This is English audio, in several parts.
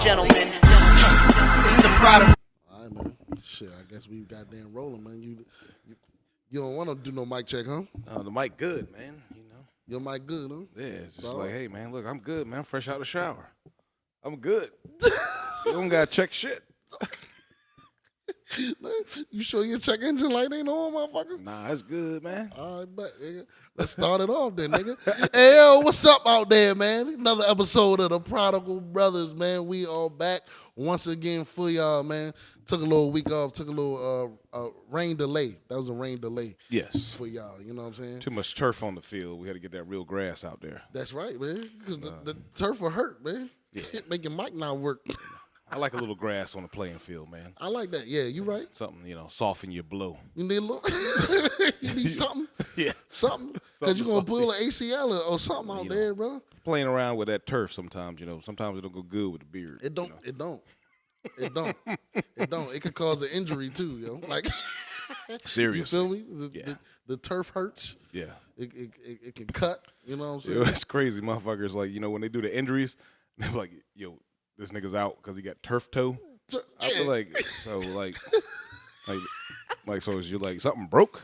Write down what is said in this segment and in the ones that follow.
gentlemen. It's the product. All right, man. Shit, I guess we goddamn rolling, man. You don't want to do no mic check, huh? The mic good, man. You know. Your mic good, huh? Yeah, it's just Bro. like, hey, man, look, I'm good, man. I'm fresh out the shower. I'm good. You don't gotta check shit. You sure your check engine light ain't on, motherfucker? Nah, it's good, man. All right, bet, nigga. Let's start it off then, nigga. Hey, yo, what's up out there, man? Another episode of the Prodigal Brothers, man. We are back once again for y'all, man. Took a little week off, took a little rain delay. That was a rain delay Yes. for y'all, you know what I'm saying? Too much turf on the field. We had to get that real grass out there. That's right, man. Because the turf will hurt, man. Yeah. Making Mike not work. I like a little grass on the playing field, man. I like that. Yeah, you right. Something, soften your blow. You need a little. You need something. Yeah. Something. Because you're going to Something. pull an ACL or something out there, bro. Playing around with that turf sometimes, sometimes it don't go good with the beard. It don't. It don't. It don't. It don't. It could cause an injury too, yo. Like, Seriously. you feel me? The turf hurts. Yeah. It can cut. You know what I'm saying? Yo, it's crazy, motherfuckers. Like, when they do the injuries, they're like, yo, this nigga's out because he got turf toe. I feel like, so is you like something broke?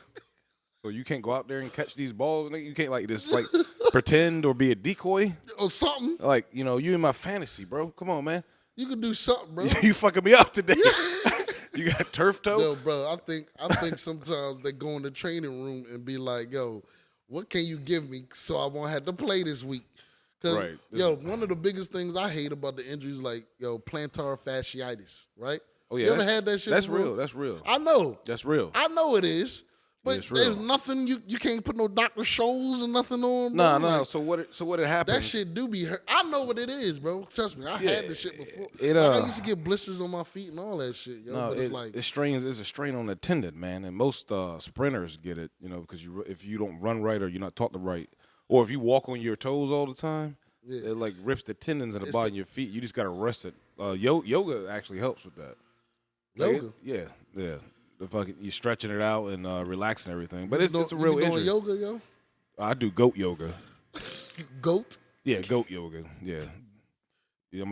So you can't go out there and catch these balls? You can't like just like pretend or be a decoy? Or something. Like, you in my fantasy, bro. Come on, man. You can do something, bro. You fucking me up today. You got turf toe? Yo, bro, I think sometimes they go in the training room and be like, yo, what can you give me so I won't have to play this week? Because, Right. one of the biggest things I hate about the injuries, like, plantar fasciitis, right? Oh, yeah. You ever had that shit That's before? real. That's real. I know. That's real. I know it is. But It's there's real. nothing, you can't put no Dr. Scholl's and nothing on. No. bro. Like, So what happens? that shit do be hurt. I know what it is, bro. Trust me. I had this shit before. It, I used to get blisters on my feet and all that shit, yo. No, but it's like, it's a strain on the tendon, man, and most sprinters get it, because if you don't run right or you're not taught to right, or if you walk on your toes all the time, it like rips the tendons in the bottom of your feet. You just gotta rest it. Yoga actually helps with that. yoga. Yeah. The fucking you stretching it out and relaxing everything, but it's a real you be doing injury. yoga, yo? I do goat yoga. Goat? Yeah, goat yoga. Yeah.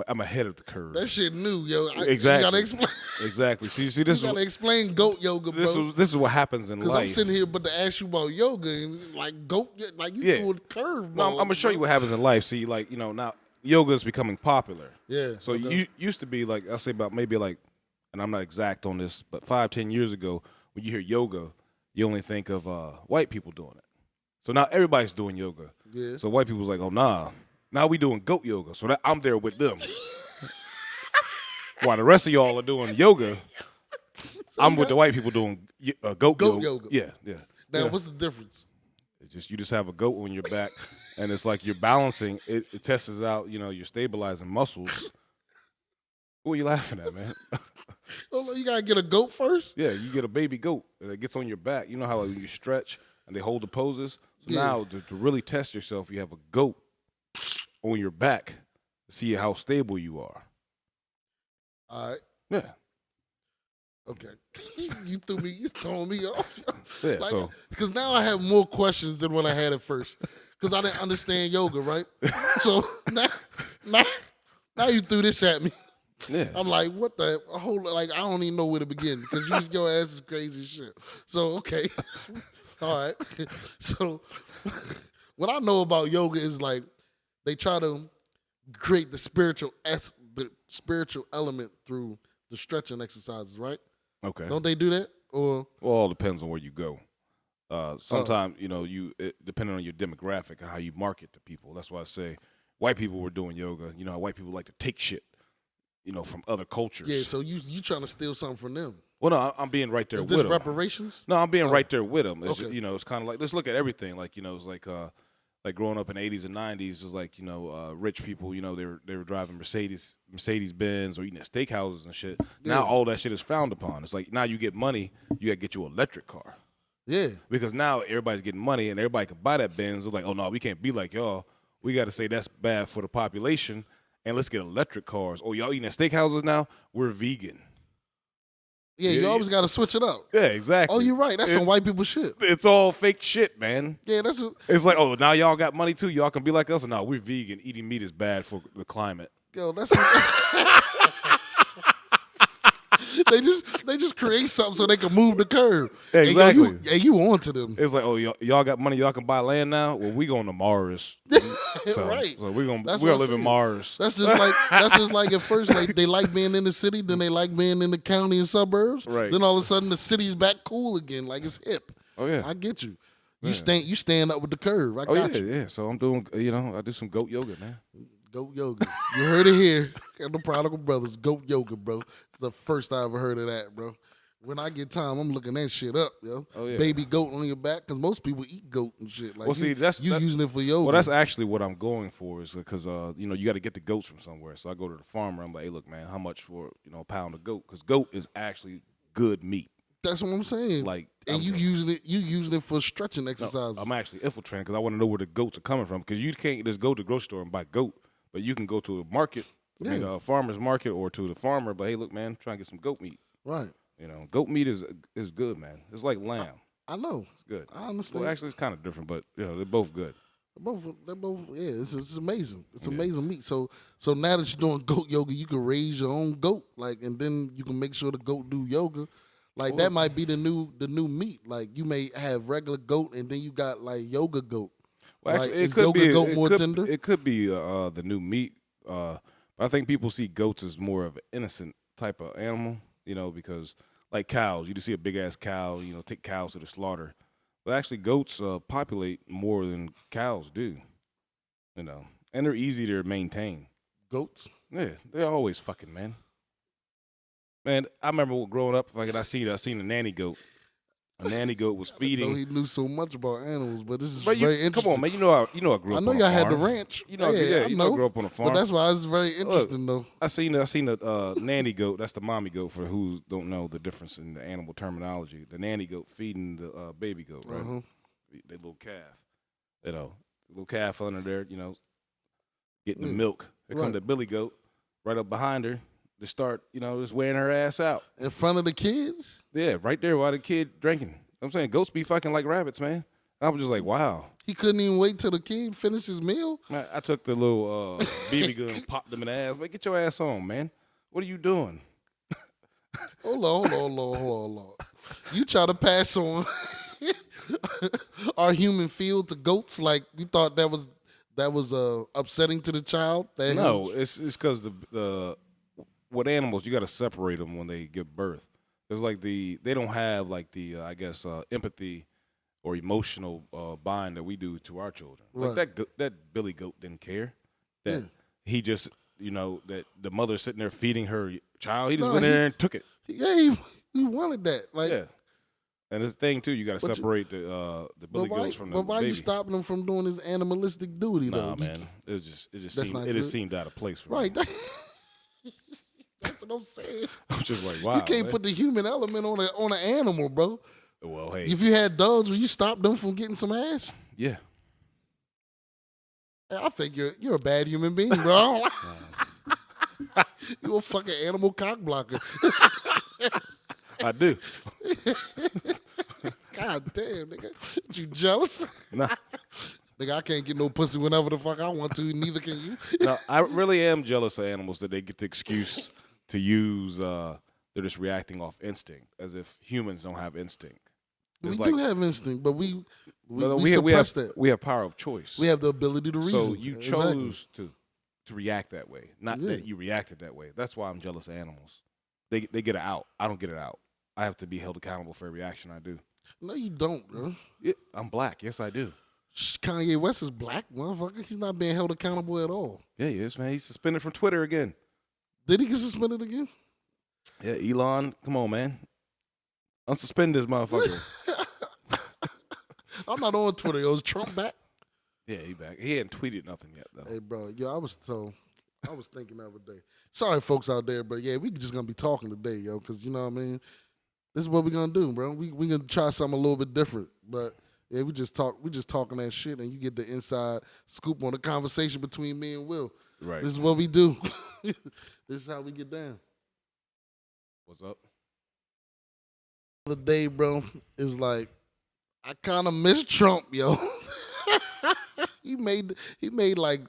I'm ahead of the curve. That shit new, yo. Exactly. You gotta explain. Exactly. See, You this gotta is explain goat yoga, bro. this is what happens in Because life. I'm sitting here but to ask you about yoga and like goat, like you Yeah. doing curve. No, I'm gonna show you what happens in life. See, like now yoga is becoming popular. Yeah. So okay. you used to be like I'll say about maybe like, and I'm not exact on this, but 5-10 years ago, when you hear yoga, you only think of white people doing it. So now everybody's doing yoga. Yeah. So white people's like, oh nah, now we doing goat yoga. So that I'm there with them. While the rest of y'all are doing yoga, I'm with the white people doing goat yoga. Yeah. Now, Yeah. what's the difference? You just have a goat on your back, and it's like you're balancing. It tests out, you're stabilizing muscles. What are you laughing at, man? Oh, you gotta get a goat first? Yeah, you get a baby goat, and it gets on your back. You know how you stretch and they hold the poses. So Yeah. now to really test yourself, you have a goat on your back to see how stable you are. All right. Yeah, Okay. You throwing me off. yeah. So Because now I have more questions than what I had at first. Because I didn't understand yoga, right? So now you threw this at me. yeah, I'm like, what the whole, like, I don't even know where to begin because your ass is crazy as shit. So, okay. All right. So, what I know about yoga is like they try to create the spiritual element through the stretching exercises, right? okay. Don't they do that? Or Well, all depends on where you go. Sometimes, depending on your demographic and how you market to people. That's why I say white people were doing yoga. You know how white people like to take shit, from other cultures. yeah, so you trying to steal something from them? Well, no, I'm being right there Is with this them. reparations? No, I'm being Oh. right there with them. It's, Okay. it's kind of like, let's look at everything. Like, it's like growing up in the 80s and 90s, is like, rich people, they were driving Mercedes Benz or eating at steakhouses and shit. Yeah. Now all that shit is frowned upon. It's like now you get money, you got to get you an electric car. Yeah. Because now everybody's getting money and everybody can buy that Benz. They're like, oh, no, we can't be like y'all. We got to say that's bad for the population, and let's get electric cars. Oh, y'all eating at steakhouses now? We're vegan. Yeah, you Yeah, always got to switch it up. Yeah, exactly. Oh, you're right. That's It- some white people shit. It's all fake shit, man. Yeah, that's It's like, oh, now y'all got money too. Y'all can be like us. No, we're vegan. Eating meat is bad for the climate. yo. That's they just create something so they can move the curve. Exactly. And you on to them. It's like, oh, y'all got money, y'all can buy land now. Well, we going to Mars, so, Right. So we're gonna That's live what I'm in saying. Mars. That's just like at first, like they like being in the city, then they like being in the county and suburbs. Right. Then all of a sudden the city's back cool again, like it's hip. Oh yeah. I get you. You stand up with the curve. I Oh got yeah, you. yeah. So I'm doing, I do some goat yoga, man. Goat yoga. You heard it here. And the Prodigal Brothers, goat yoga, bro. It's the first I ever heard of that, bro. When I get time, I'm looking that shit up, yo. Oh, yeah. Baby goat on your back, because most people eat goat and shit. Like, Well, see, that's using it for yoga. Well, that's actually what I'm going for, is because you got to get the goats from somewhere. So I go to the farmer. I'm like, hey, look, man, how much for a pound of goat? Because goat is actually good meat. That's what I'm saying. Like, and you using it for stretching exercises. No, I'm actually infiltrating because I want to know where the goats are coming from. Because you can't just go to the grocery store and buy goat, but you can go to a market, a farmer's market, or to the farmer. But hey, look, man, I'm trying to get some goat meat. Right. Goat meat is good, man. It's like lamb. I know. It's good. I understand. Well, actually, it's kind of different, but they're both good. They're both. Yeah, it's amazing. It's amazing meat. So now that you're doing goat yoga, you can raise your own goat, like, and then you can make sure the goat do yoga. Like that might be the new meat. Like you may have regular goat, and then you got like yoga goat. Well, actually, like, it is could yoga be goat more tender. It could be the new meat. But I think people see goats as more of an innocent type of animal. Because like cows, you just see a big ass cow. Take cows to the slaughter. But actually, goats populate more than cows do. And they're easy to maintain. Goats. Yeah, they're always fucking, man. Man, I remember growing up, I seen a nanny goat. A nanny goat was I feeding. know he knew so much about animals, but this is But very interesting. come on, man. I grew up. I know on y'all a had the farm. ranch. I grew up on a farm. But that's why it's very interesting, though. I seen a nanny goat. That's the mommy goat for who don't know the difference in the animal terminology. The nanny goat feeding the baby goat, right? Uh-huh. The little calf. Little calf under there, getting the milk. Here comes the billy goat right up behind her to start, just wearing her ass out. In front of the kids? Yeah, right there while the kid drinking. I'm saying goats be fucking like rabbits, man. I was just like, wow. He couldn't even wait till the kid finished his meal? Man, I took the little BB gun and popped them in the ass. Man, get your ass on, man. What are you doing? Hold on. You try to pass on our human feel to goats like you thought that was upsetting to the child? No, it's because with animals you got to separate them when they give birth. It's like they don't have like the empathy or emotional bind that we do to our children. Right. Like that Billy goat didn't care that he just that the mother sitting there feeding her child. He just went in there and took it. Yeah, he wanted that. Like, yeah. And this thing too, you got to separate the Billy goats from the But why baby. you stopping him from doing his animalistic duty though? Nah, man, it just That's not it just good. seemed out of place for Right. me. That's what I'm saying. I'm just like, wow. You can't man. put the human element on an animal, bro. Well, hey, If you had dogs, would you stop them from getting some ass? yeah. I think you're a bad human being, bro. You a fucking animal cock blocker. I do. God damn, nigga. You jealous? No, Nigga, I can't get no pussy whenever the fuck I want to. Neither can you. no, I really am jealous of animals that they get the excuse to use. They're just reacting off instinct, as if humans don't have instinct. We It's do have instinct, but we have suppress that. we have power of choice. We have the ability to reason. So you Exactly. chose to react that way, not that you reacted that way. That's why I'm jealous of animals. They get it out. I don't get it out. I have to be held accountable for every action I do. No, you don't, bro. I'm black. Yes, I do. Kanye West is black, motherfucker. He's not being held accountable at all. Yeah, he is, man. He's suspended from Twitter again. Did he get suspended again? Yeah, Elon, come on, man. Unsuspend this motherfucker. I'm not on Twitter. Yo, is Trump back? Yeah, he back. He hadn't tweeted nothing yet, though. Hey, bro. Yo, I was thinking the other day. Sorry, folks out there, but yeah, we just gonna be talking today, yo, because you know what I mean. This is what we're gonna do, bro. We gonna try something a little bit different, but yeah, we just talking that shit, and you get the inside scoop on the conversation between me and Will. Right. This is what we do. This is how we get down. What's up? The day, bro, is like I kind of miss Trump, yo. he made like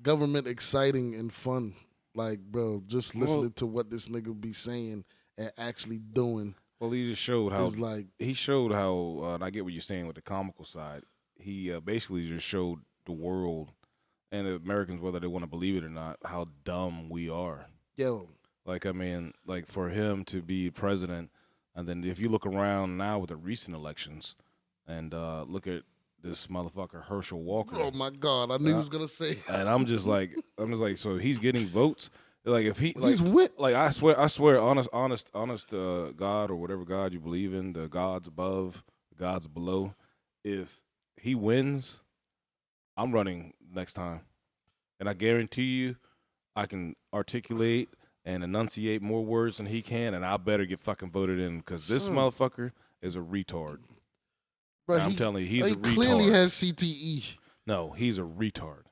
government exciting and fun. Like, bro, just listening to what this nigga be saying and actually doing. Well, he just showed how It's like and I get what you're saying with the comical side. He basically just showed the world and the Americans, whether they want to believe it or not, how dumb we are. yo, Like, I mean, like for him to be president, and then if you look around now with the recent elections, and look at this motherfucker Herschel Walker. oh my God, I knew he was gonna say. And I'm just like, so he's getting votes. Like if he, like, He's wit. like I swear, honest, God or whatever God you believe in, the gods above, the gods below. If he wins, I'm running next time, and I guarantee you, I can articulate and enunciate more words than he can, and I better get fucking voted in because this motherfucker is a retard. Bro, I'm telling you, he's a retard. clearly has CTE. No, he's a retard.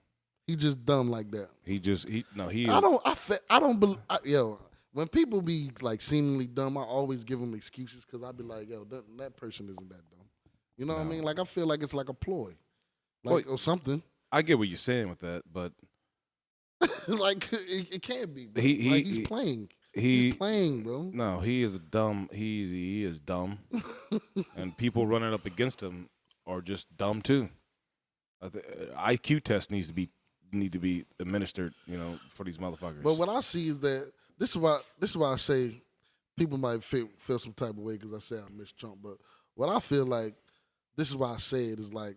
He just dumb like that. He I don't believe. Yo, when people be like seemingly dumb, I always give them excuses because I be like, yo, that person isn't that dumb. You know what I mean? Like I feel like it's like a ploy, like or something. I get what you're saying with that, but like it can't be. Bro. He's playing. He's playing, bro. No, he is dumb. He is dumb, and people running up against him are just dumb too. IQ test need to be administered, for these motherfuckers. But what I see is that this is why I say people might feel some type of way because I say I miss Trump. But what I feel like, this is why I say it is like,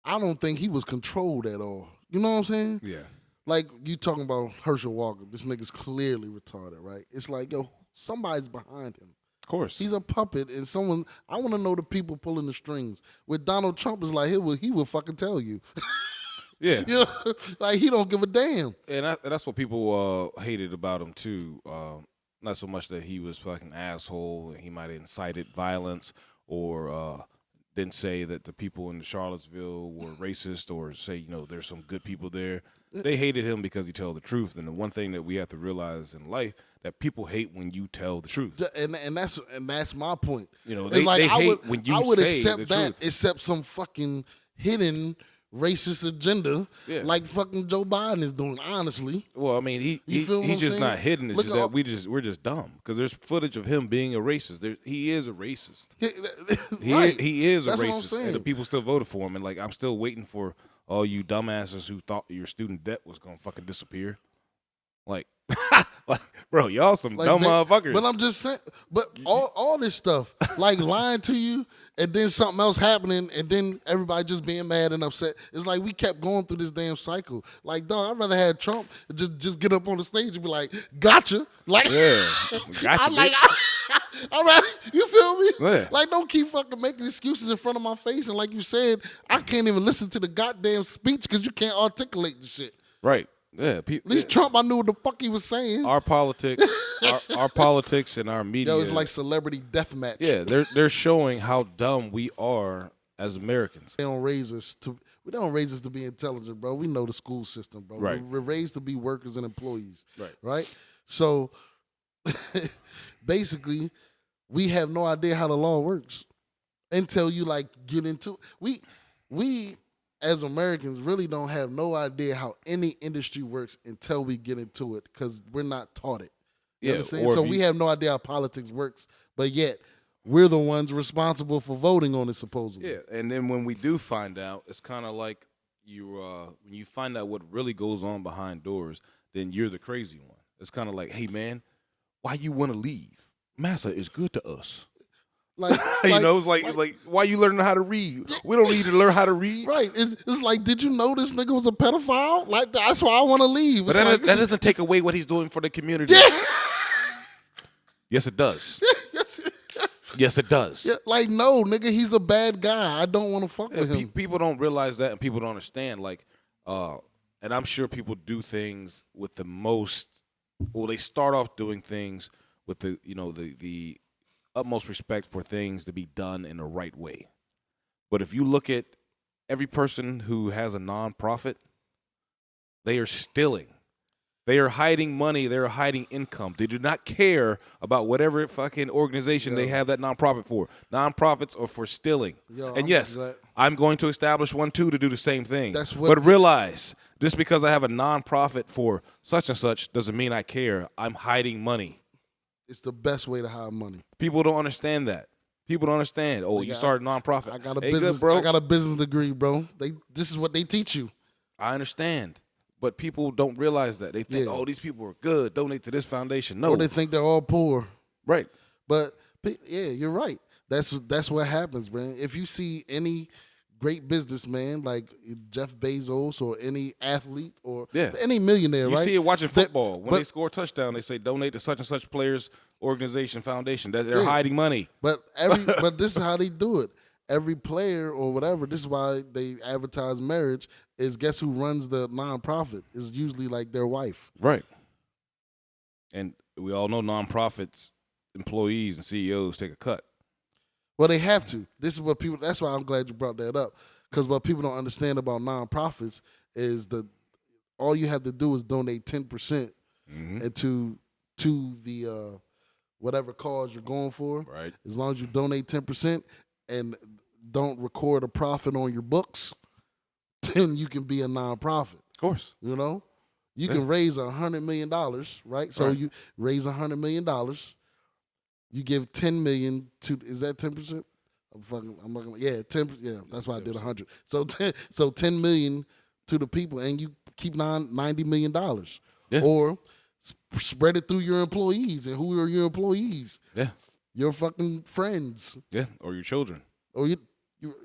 I don't think he was controlled at all. You know what I'm saying? Yeah. Like you talking about Herschel Walker, this nigga's clearly retarded, right? It's like, yo, somebody's behind him. Of course. He's a puppet, and I want to know the people pulling the strings. With Donald Trump, is like, he will fucking tell you. Yeah. You know, like he don't give a damn. And that's what people hated about him too. Not so much that he was fucking asshole, he might have incited violence, or didn't say that the people in Charlottesville were racist, or say, there's some good people there. They hated him because he told the truth. And the one thing that we have to realize in life, that people hate when you tell the truth. And that's my point. They hate when you say the truth. I would accept that, except some fucking hidden racist agenda, like fucking Joe Biden is doing. Honestly, well, I mean, he's just not hidden. It's just that we're just dumb because there's footage of him being a racist. He is a racist. He is a racist, and the people still voted for him. And like, I'm still waiting for all you dumbasses who thought your student debt was gonna fucking disappear. Like, bro, y'all some dumb motherfuckers. But I'm just saying, but all this stuff, like lying to you, and then something else happening, and then everybody just being mad and upset. It's like we kept going through this damn cycle. Like, dog, I'd rather have Trump just get up on the stage and be like, gotcha. Like, gotcha, like, all right, you feel me? Yeah. Like, don't keep fucking making excuses in front of my face. And like you said, I can't even listen to the goddamn speech because you can't articulate the shit. Right. Yeah, at least Trump, I knew what the fuck he was saying. Our politics, our politics, and our media. Yo, it's like celebrity deathmatch. Yeah, they're showing how dumb we are as Americans. We don't raise us to be intelligent, bro. We know the school system, bro. Right. We're raised to be workers and employees. Right. So basically, we have no idea how the law works until you like get into it. We as Americans really don't have no idea how any industry works until we get into it because we're not taught it. You know what I'm saying? So we have no idea how politics works, but yet we're the ones responsible for voting on it, supposedly. Yeah, and then when we do find out, it's kind of like when you find out what really goes on behind doors, then you're the crazy one. It's kind of like, hey, man, why you want to leave? Massa is good to us. Like, it's like why you learning how to read? We don't need to learn how to read. Right. It's like, did you know this nigga was a pedophile? Like, that's why I want to leave. But that doesn't take away what he's doing for the community. Yeah. Yes, it does. Yes, it does. Yeah, like, no, nigga, he's a bad guy. I don't want to fuck with him. People don't realize that, and people don't understand. Like, and I'm sure people do things with the most. Well, they start off doing things with the utmost respect for things to be done in the right way. But if you look at every person who has a nonprofit, they are stealing. They are hiding money. They are hiding income. They do not care about whatever fucking organization they have that nonprofit for. Nonprofits are for stealing. And yes, I'm going to establish one too to do the same thing. But realize, just because I have a nonprofit for such and such doesn't mean I care. I'm hiding money. it's the best way to hide money. People don't understand that. People don't understand. Oh, you started a nonprofit. I got a Hey, business, good, bro. I got a business degree, bro. This is what they teach you. I understand. But people don't realize that. They think, Yeah. oh, these people are good. Donate to this foundation. No. Or they think they're all poor. Right. But yeah, you're right. That's what happens, man. If you see any great businessman like Jeff Bezos or any athlete or any millionaire, You right? see it watching football. When but- they score a touchdown, they say donate to such and such players, organization, foundation. That they're hiding money. But but this is how they do it. Every player or whatever, this is why they advertise marriage, is guess who runs the nonprofit? Is usually like their wife. Right. And we all know nonprofits, employees and CEOs take a cut. Well, they have to. This is what people. That's why I'm glad you brought that up, because what people don't understand about nonprofits is all you have to do is donate 10% into the whatever cause you're going for. Right. As long as you donate 10% and don't record a profit on your books, then you can be a nonprofit. Of course. You know, you can raise $100 million, right? So you raise $100 million. You give $10 million to, is that 10%? I'm not gonna, yeah, 10%. Yeah, that's why I did 100. So 10 million to the people, and you keep $90 million, or spread it through your employees. And who are your employees? Yeah, your fucking friends. Yeah, or your children, or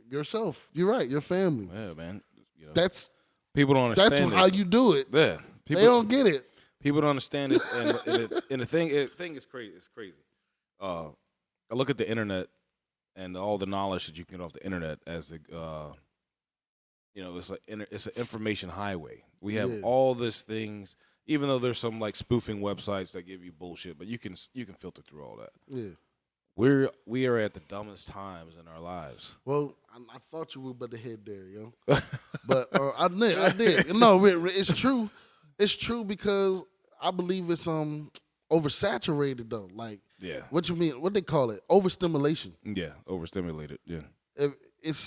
yourself. You're right, your family. Yeah, man. You know, that's people don't understand. That's how you do it. Yeah, people, they don't get it. People don't understand this, and the thing is crazy. It's crazy. I look at the internet and all the knowledge that you can get off the internet as it's an information highway. We have all these things, even though there's some like spoofing websites that give you bullshit, but you can filter through all that. Yeah. We are at the dumbest times in our lives. Well, I thought you were about to head there, yo. But I did. No, it's true. It's true because I believe it's oversaturated though. Like, what you mean? What they call it? Overstimulation. Yeah, overstimulated. Yeah.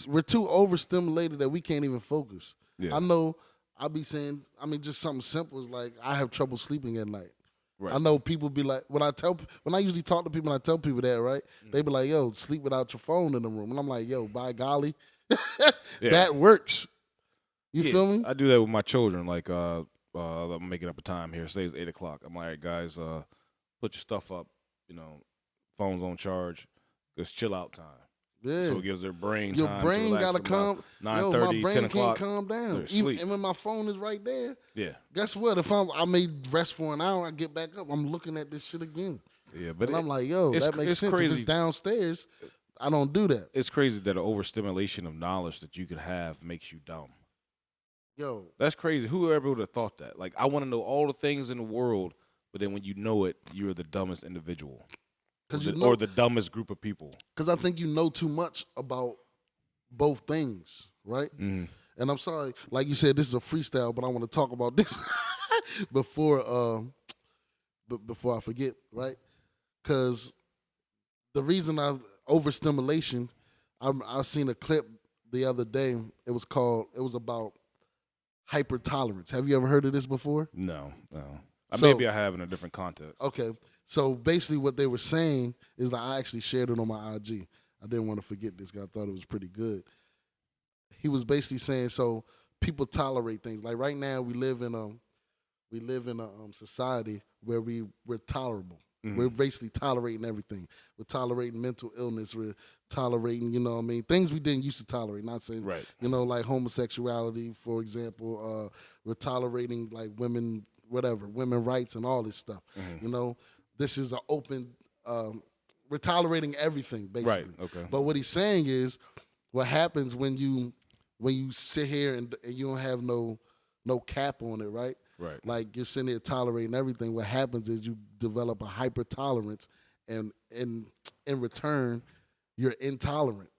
We're too overstimulated that we can't even focus. Yeah. I know. I'll be saying. I mean, just something simple is like I have trouble sleeping at night. Right. I know people be like, when I usually talk to people and I tell people that, right? They be like, yo, sleep without your phone in the room. And I'm like, yo, by golly, that works. You feel me? I do that with my children. Like, I'm making up a time here. Say it's 8 o'clock. I'm like, all right, guys, put your stuff up. You know, phones on charge. It's chill out time. Yeah. So it gives their brain your time brain to gotta calm. 9:30, my brain 10 o'clock. can't calm down. Even when my phone is right there. Yeah. Guess what? If I may rest for an hour, I get back up. I'm looking at this shit again. Yeah, but I'm like, yo, that makes sense. Crazy. If it's downstairs, I don't do that. It's crazy that an overstimulation of knowledge that you could have makes you dumb. Yo, that's crazy. Whoever would have thought that? Like, I want to know all the things in the world, but then when you know it, you're the dumbest individual. Or the dumbest group of people. Because I think you know too much about both things, right? Mm-hmm. And I'm sorry, like you said, this is a freestyle, but I want to talk about this before I forget, right? Because the reason overstimulation, I seen a clip the other day. It was about hypertolerance. Have you ever heard of this before? No. Maybe I have in a different context. Okay. So basically what they were saying is that I actually shared it on my IG. I didn't want to forget this guy. I thought it was pretty good. He was basically saying, so people tolerate things. Like right now we live in a society where we're tolerable. Mm-hmm. We're basically tolerating everything. We're tolerating mental illness. We're tolerating, things we didn't used to tolerate. Not saying, like homosexuality, for example. We're tolerating like women rights and all this stuff. Mm-hmm. This is an open, we're tolerating everything, basically. Right, okay. But what he's saying is what happens when you sit here and you don't have no cap on it, right? Right. Like you're sitting there tolerating everything. What happens is you develop a hyper tolerance, and in return, you're intolerant.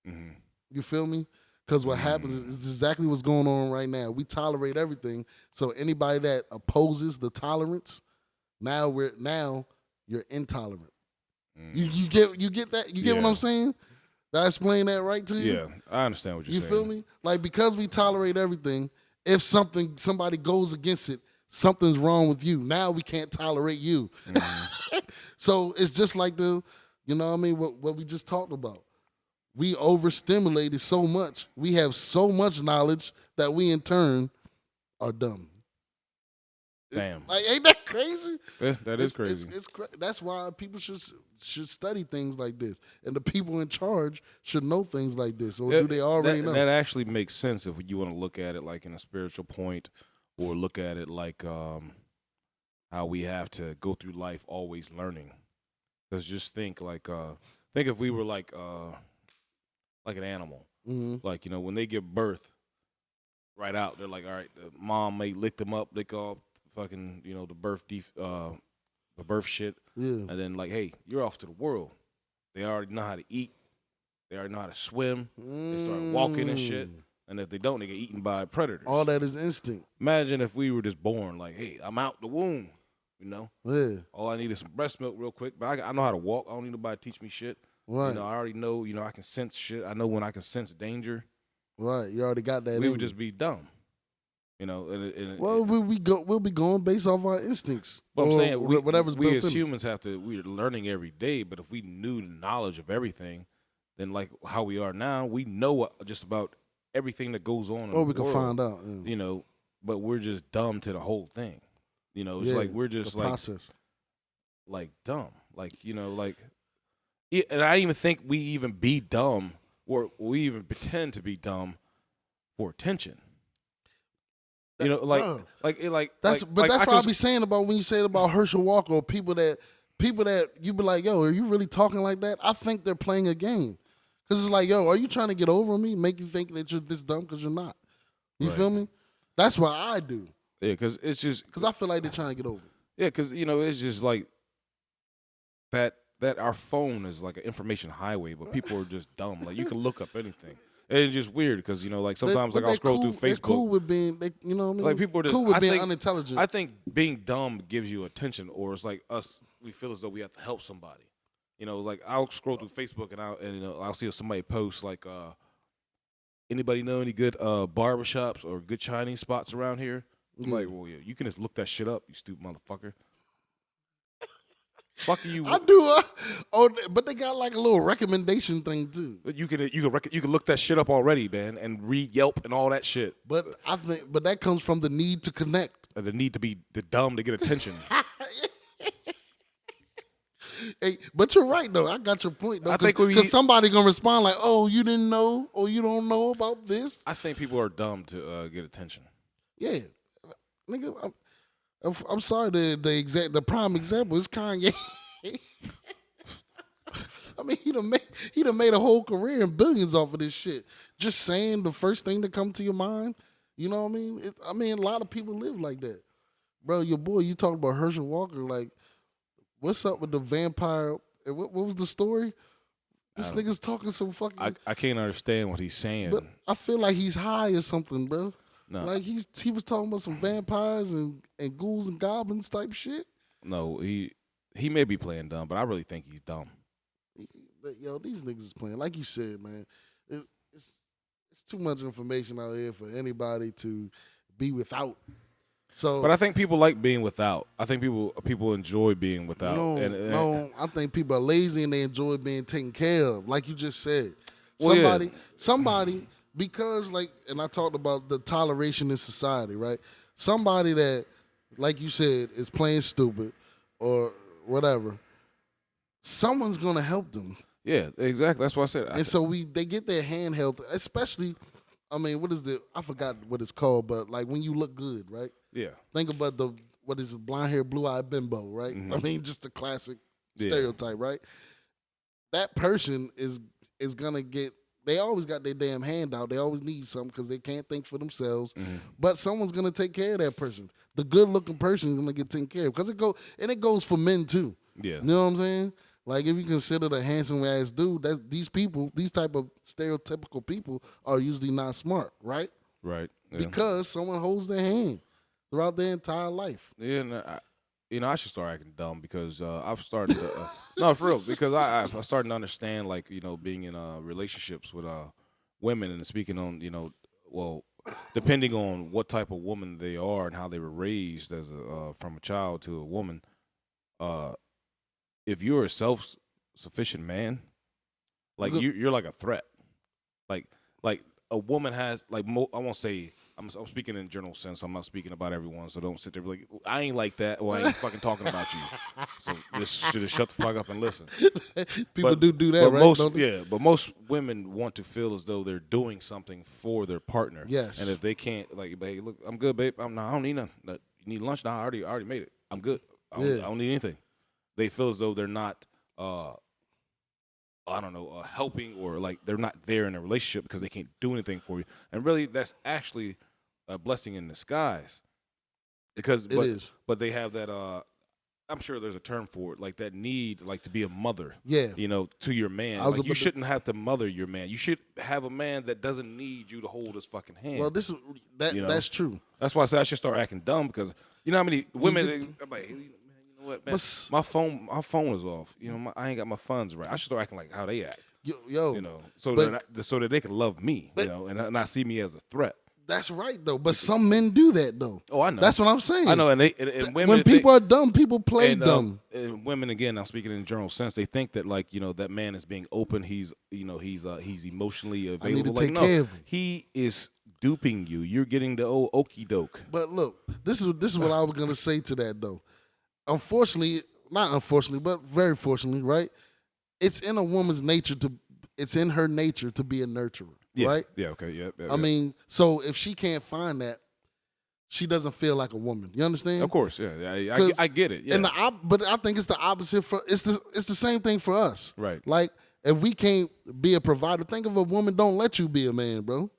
Mm-hmm. You feel me? Because what happens is exactly what's going on right now. We tolerate everything. So anybody that opposes the tolerance, now you're intolerant. You get that? You get what I'm saying? Did I explain that right to you? Yeah, I understand what you're saying. You feel me? Like because we tolerate everything, if somebody goes against it, something's wrong with you. Now we can't tolerate you. So it's just like you know what I mean, what we just talked about. We overstimulated so much. We have so much knowledge that we in turn are dumb. Damn. Like, ain't that crazy? That is crazy. That's why people should study things like this, and the people in charge should know things like this, or do they already know? That actually makes sense if you want to look at it like in a spiritual point, or look at it like how we have to go through life always learning. Because just think if we were like an animal, like when they give birth, right out, they're like, all right, the mom may lick them up, lick off fucking the birth shit, and then like, hey, you're off to the world. They already know how to eat, they already know how to swim, they start walking and shit, and if they don't, they get eaten by predators. All that is instinct. Imagine if we were just born like, hey, I'm out the womb, Yeah. all I need is some breast milk real quick, but I know how to walk. I don't need nobody to teach me shit. Right. I already know, I can sense shit. I know when I can sense danger. Right, you already got that. We would just be dumb, we'll be going based off our instincts. But I'm saying whatever's we built as in humans we're learning every day. But if we knew the knowledge of everything, then like how we are now, we know just about everything that goes on. In the we can world, find out. Yeah. But we're just dumb to the whole thing. It's like we're just like dumb, and I even think we even be dumb. Or we even pretend to be dumb for attention. That's why I I be saying about when you say it about Herschel Walker, or people that you be like, yo, are you really talking like that? I think they're playing a game, because it's like, yo, are you trying to get over me, make you think that you're this dumb because you're not? You feel me? That's what I do. Yeah, because it's just because I feel like they're trying to get over. Yeah, because it's just like that our phone is like an information highway, but people are just dumb. Like you can look up anything. And it's just weird because like sometimes I'll scroll through Facebook. They're cool with being, you know what I mean? Like people are just cool with being unintelligent. I think being dumb gives you attention, or it's like we feel as though we have to help somebody. Like I'll scroll through Facebook and I'll see somebody post like, anybody know any good barbershops or good Chinese spots around here? I'm like, well, yeah, you can just look that shit up, you stupid motherfucker. Fuck you. I do. But they got like a little recommendation thing too. But you can look that shit up already, man, and read Yelp and all that shit. But I think that comes from the need to connect. The need to be the dumb to get attention. Hey, but you're right though. I got your point though. I think because somebody gonna respond like, "Oh, you didn't know, or you don't know about this." I think people are dumb to get attention. Yeah, nigga. I'm sorry. The prime example is Kanye. I mean, he done made a whole career and billions off of this shit. Just saying the first thing that come to your mind. You know what I mean? A lot of people live like that, bro. Your boy, you talking about Herschel Walker? Like, what's up with the vampire? What was the story? This nigga's talking some fucking. I can't understand what he's saying. But I feel like he's high or something, bro. No. Like he was talking about some vampires and ghouls and goblins type shit. No, he may be playing dumb, but I really think he's dumb. Yo, these niggas is playing. Like you said, man, it's too much information out here for anybody to be without. So, but I think people like being without. I think people enjoy being without. No, I think people are lazy and they enjoy being taken care of. Like you just said, well, somebody. Because, and I talked about the toleration in society, right? Somebody that, like you said, is playing stupid or whatever, someone's going to help them. Yeah, exactly. That's what I said. And so they get their hand held, especially, I mean, I forgot what it's called, but like when you look good, right? Yeah. Think about what is it, blonde hair, blue-eyed bimbo, right? Mm-hmm. I mean, just a classic stereotype, right? That person is going to get, they always got their damn hand out. They always need something because they can't think for themselves. Mm-hmm. But someone's going to take care of that person. The good-looking person is going to get taken care of. Because it goes for men, too. Yeah. You know what I'm saying? Like, if you consider the handsome-ass dude, these type of stereotypical people are usually not smart, right? Right. Yeah. Because someone holds their hand throughout their entire life. Yeah, I should start acting dumb because I've started to no, for real, because I started to understand, like, being in relationships with women and speaking on, well, depending on what type of woman they are and how they were raised as from a child to a woman, if you're a self-sufficient man, like you're like a threat. Like a woman has like I won't say I'm speaking in general sense. I'm not speaking about everyone, so don't sit there like I ain't like that. Or I ain't fucking talking about you. So just shut the fuck up and listen. People do that, but right? But most women want to feel as though they're doing something for their partner. Yes. And if they can't, like, hey, look, I'm good, babe. I don't need nothing. You need lunch? Nah, I already made it. I'm good. I don't need anything. They feel as though they're not. I don't know, helping or like they're not there in a relationship because they can't do anything for you. And really, that's actually a blessing in disguise. Because but they have that. I'm sure there's a term for it, like that need, like to be a mother. Yeah. To your man. Like you shouldn't have to mother your man. You should have a man that doesn't need you to hold his fucking hand. Well, that's true. That's why I said I should start acting dumb because you know how many women. I'm like, what, man? My phone is off. I ain't got my funds right. I should start acting like how they act. So that they can love me, and not see me as a threat. That's right though. But some men do that though. Oh, I know. That's what I'm saying. I know, and women. When people are dumb, people play dumb. And women, again, I'm speaking in general sense. They think that that man is being open. He's emotionally available. I need to like, take care of him. He is duping you. You're getting the old okey doke. But look, this is what I was gonna say to that though. Unfortunately, not unfortunately, but very fortunately, right? It's in a woman's nature it's in her nature to be a nurturer, right? Yeah, okay, yeah. I mean, so if she can't find that, she doesn't feel like a woman. You understand? Of course, yeah. I get it. Yeah. But I think it's the opposite it's the same thing for us. Right. Like if we can't be a provider, think of a woman don't let you be a man, bro.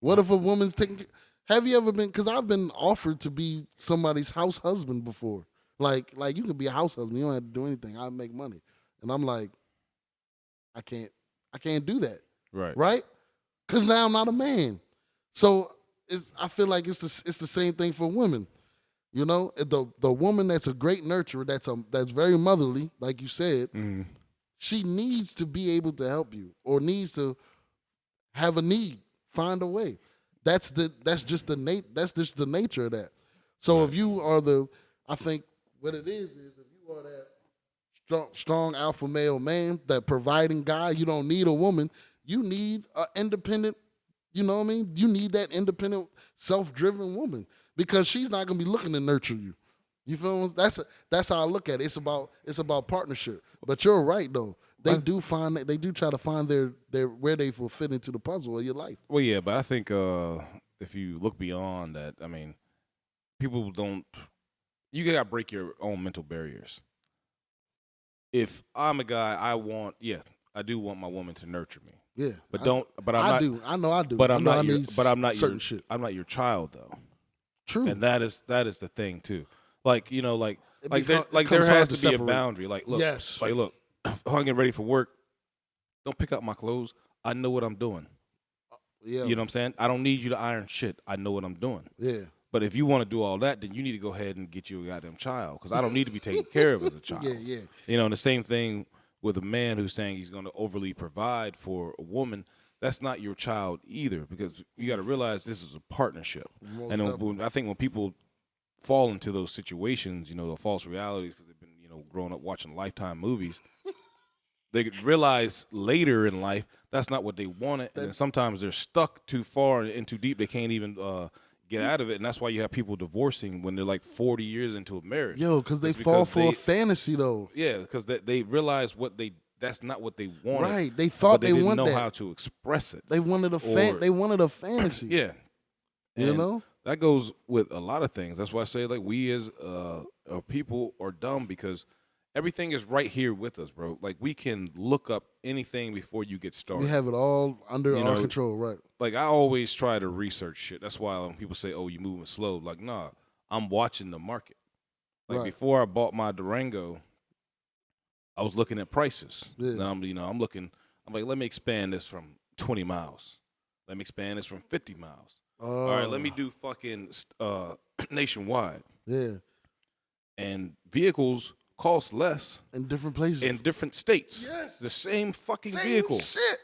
What if a woman's taking? Have you ever been? Because I've been offered to be somebody's house husband before. Like you can be a house husband. You don't have to do anything. I make money, and I'm like, I can't do that. Right. Because now I'm not a man. So I feel like it's the same thing for women. The woman that's a great nurturer, that's very motherly, like you said. Mm-hmm. She needs to be able to help you, or needs to have a need, find a way. That's just the nature of that. So if you are I think what it is if you are that strong alpha male man, that providing guy, you don't need a woman. You need an independent, you know what I mean? You need that independent, self-driven woman because she's not gonna be looking to nurture you. You feel me? That's how I look at it. It's about partnership. But you're right though. They do try to find their where they will fit into the puzzle of your life. Well, yeah, but I think if you look beyond that, I mean, people don't. You gotta break your own mental barriers. If I'm a guy, I do want my woman to nurture me. Yeah, but I know I do. But I'm not your child though. True. And that is the thing too. Like there has to be a boundary. Like look, yes. Like look, if I'm getting ready for work, don't pick up my clothes. I know what I'm doing. Yeah. You know what I'm saying? I don't need you to iron shit. I know what I'm doing. Yeah. But if you want to do all that, then you need to go ahead and get you a goddamn child because I don't need to be taken care of as a child. Yeah. And the same thing with a man who's saying he's going to overly provide for a woman. That's not your child either because you got to realize this is a partnership. I think when people fall into those situations, the false realities because they've been, growing up watching Lifetime movies, they realize later in life that's not what they wanted. And sometimes they're stuck too far and too deep. They can't even get out of it, and that's why you have people divorcing when they're like 40 years into a marriage. Because they fall for a fantasy, though. Yeah, because they realize that's not what they wanted. Right, they thought they didn't know that. how to express it. They wanted a fantasy. Yeah, and that goes with a lot of things. That's why I say like we as people are dumb because everything is right here with us, bro. Like we can look up anything before you get started. We have it all under our control, right? Like I always try to research shit. That's why when people say, "Oh, you moving slow," like, nah, I'm watching the market. Like before I bought my Durango, I was looking at prices. Yeah. And I'm looking. I'm like, let me expand this from 20 miles. Let me expand this from 50 miles. All right, let me do fucking nationwide. Yeah. And vehicles cost less in different places, in different states. Yes. The same fucking vehicle. Shit.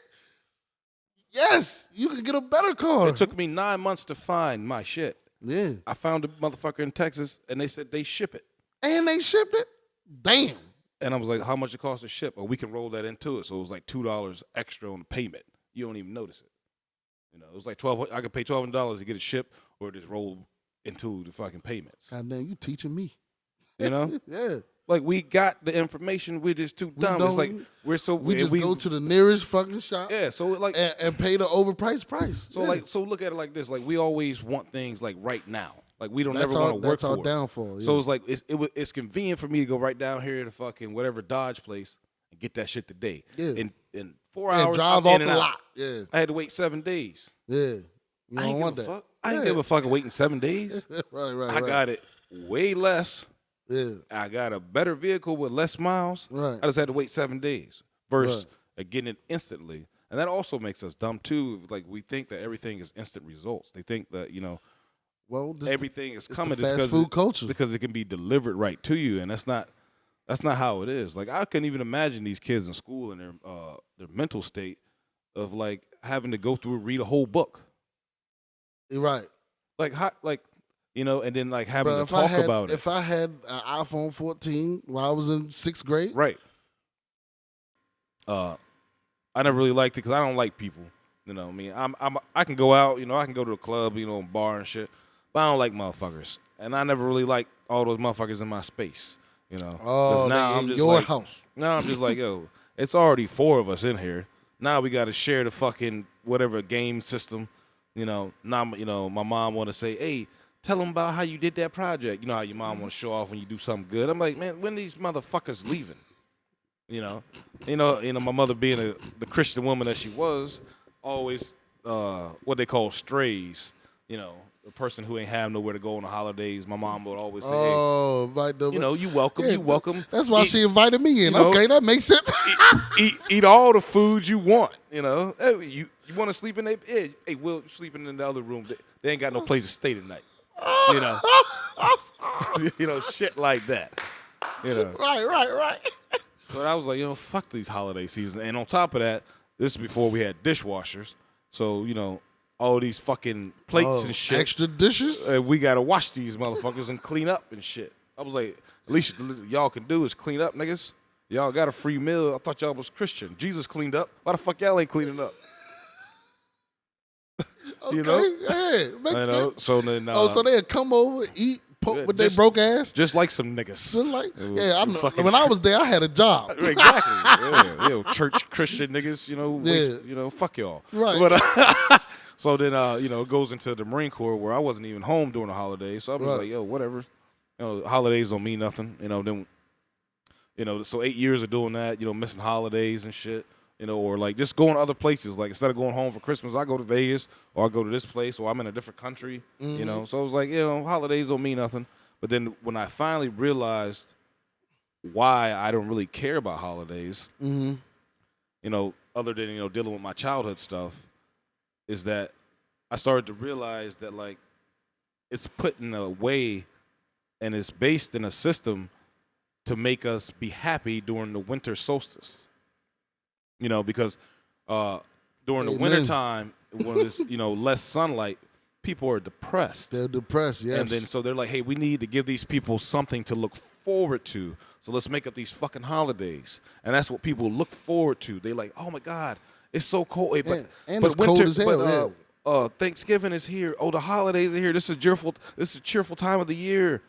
Yes, you can get a better car. It took me 9 months to find my shit. Yeah. I found a motherfucker in Texas, and they said they ship it. And they shipped it? Damn. And I was like, how much it costs to ship? Or we can roll that into it. So it was like $2 extra on the payment. You don't even notice it. You know, it was like I could pay $1,200 to get it shipped, or just roll into the fucking payments. God damn, you teaching me. You know? Yeah. Like, we got the information, we're just too dumb. It's like we just go to the nearest fucking shop. Yeah, so like and pay the overpriced price. So look at it like this. Like, we always want things like right now. Like, we don't ever want to work that's for our it. downfall. Yeah. So it's like it's convenient for me to go right down here to fucking whatever Dodge place and get that shit today. Yeah. In 4 hours, drive I'm off in and the out. lot. Yeah. I had to wait 7 days. Yeah. You I don't ain't want give a that. fuck. I ain't give a fucking waiting 7 days. right. I got it way less. Yeah. I got a better vehicle with less miles. Right. I just had to wait 7 days versus getting it instantly. And that also makes us dumb too. Like, we think that everything is instant results. They think that, everything is coming the fast food culture. because it can be delivered right to you, and that's not how it is. Like, I couldn't even imagine these kids in school and their mental state of like having to go through and read a whole book. Right. Like, and then like having to talk about it. If I had an iPhone 14 while I was in 6th grade, right. I never really liked it because I don't like people. You know, I mean, I can go out, I can go to a club, bar and shit, but I don't like motherfuckers, and I never really liked all those motherfuckers in my space. Oh, now I'm I'm just your like, house. Now I'm just like, yo, it's already 4 of us in here. Now we got to share the fucking whatever game system. Now, my mom want to say, hey, tell them about how you did that project. You know how your mom want to show off when you do something good. I'm like, man, when these motherfuckers leaving? My mother being the Christian woman that she was, always what they call strays. The person who ain't have nowhere to go on the holidays. My mom would always say, invite them. you welcome, you welcome. That's why she invited me in. Okay, that makes sense. eat all the food you want. Hey, you want to sleep in there? Hey, Will, sleeping in the other room. They ain't got no place to stay tonight. Shit like that. Right. But I was like, fuck these holiday seasons. And on top of that, this is before we had dishwashers. So, all these fucking plates and shit. Extra dishes? We got to wash these motherfuckers and clean up and shit. I was like, at least y'all can do is clean up, niggas. Y'all got a free meal. I thought y'all was Christian. Jesus cleaned up. Why the fuck y'all ain't cleaning up? Okay, yeah, makes sense. So then, so they'd come over, eat, poke with their broke ass? Just like some niggas. I know. When I was there, I had a job. Exactly. Church Christian niggas, fuck y'all. Right. But so then, it goes into the Marine Corps where I wasn't even home during the holidays. So I was like, yo, whatever. Holidays don't mean nothing. So 8 years of doing that, missing holidays and shit. Or like just going to other places. Like, instead of going home for Christmas, I go to Vegas, or I go to this place, or I'm in a different country. Mm-hmm. So I was like, holidays don't mean nothing. But then when I finally realized why I don't really care about holidays, other than dealing with my childhood stuff, is that I started to realize that like it's put in a way, and it's based in a system to make us be happy during the winter solstice. Because during the wintertime, when it's, less sunlight, people are depressed. They're depressed, yes. And then so they're like, hey, we need to give these people something to look forward to. So let's make up these fucking holidays. And that's what people look forward to. They like, oh my God, it's so cold. Hey, but it's winter, cold as hell. Thanksgiving is here. Oh, the holidays are here. This is a cheerful time of the year.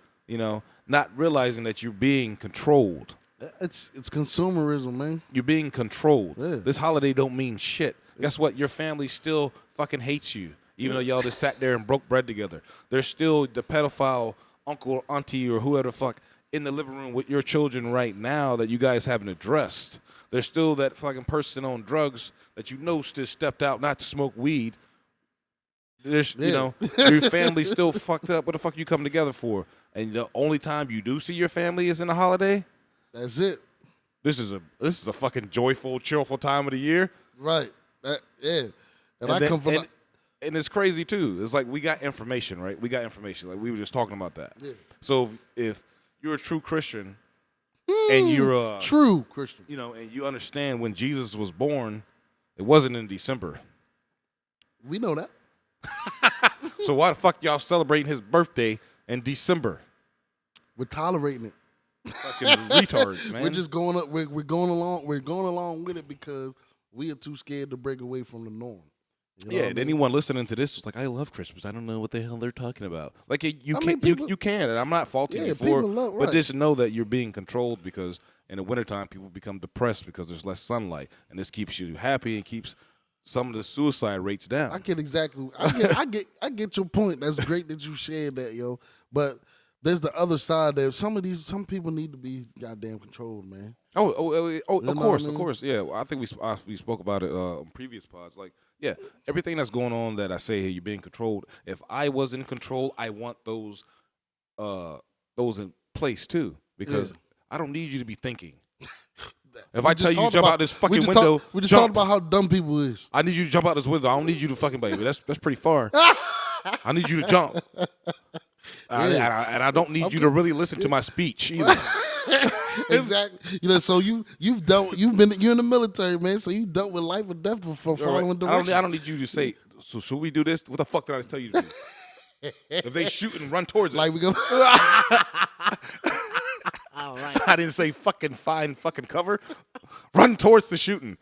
Not realizing that you're being controlled. It's consumerism, man. You're being controlled. Yeah. This holiday don't mean shit. Guess what? Your family still fucking hates you, even though y'all just sat there and broke bread together. There's still the pedophile uncle or auntie or whoever the fuck in the living room with your children right now that you guys haven't addressed. There's still that fucking person on drugs that still stepped out not to smoke weed. There's, your family's still fucked up. What the fuck you come together for? And the only time you do see your family is in the holiday? That's it. This is a fucking joyful, cheerful time of the year. Right. And it's crazy too. It's like we got information, right? We got information. Like we were just talking about that. Yeah. So if you're a true Christian and you're a true Christian, and you understand when Jesus was born, it wasn't in December. We know that. So why the fuck y'all celebrating his birthday in December? We're tolerating it. Fucking retards, man. We're just going up. We're going along. We're going along with it because we are too scared to break away from the norm. You know Yeah, what I and mean? anyone listening to this is like, I love Christmas. I don't know what the hell they're talking about. Like you I can mean, people- you can, and I'm not faulting Yeah, you for people it, love- but right. just know that you're being controlled because in the wintertime people become depressed because there's less sunlight, and this keeps you happy and keeps some of the suicide rates down. I get exactly. I get your point. That's great that you shared that, yo. But there's the other side there. Some people need to be goddamn controlled, man. Oh, know of what course, I mean? of course. Yeah, well, I think we spoke about it on previous pods. Like, yeah, everything that's going on that I say here, you're being controlled. If I was in control, I want those in place too, because I don't need you to be thinking. If I tell you to jump out this fucking window, we just jump. talked about how dumb people is. I need you to jump out this window. I don't need you to fucking baby. That's pretty far. I need you to jump. And I don't need you to really listen to my speech either. Exactly. You know, so you're in the military, man. So you dealt with life or death for following directions. I don't need you to say, so should we do this? What the fuck did I tell you to do? If they shoot and run towards it. Like we go. All right. I didn't say fucking find fucking cover. Run towards the shooting.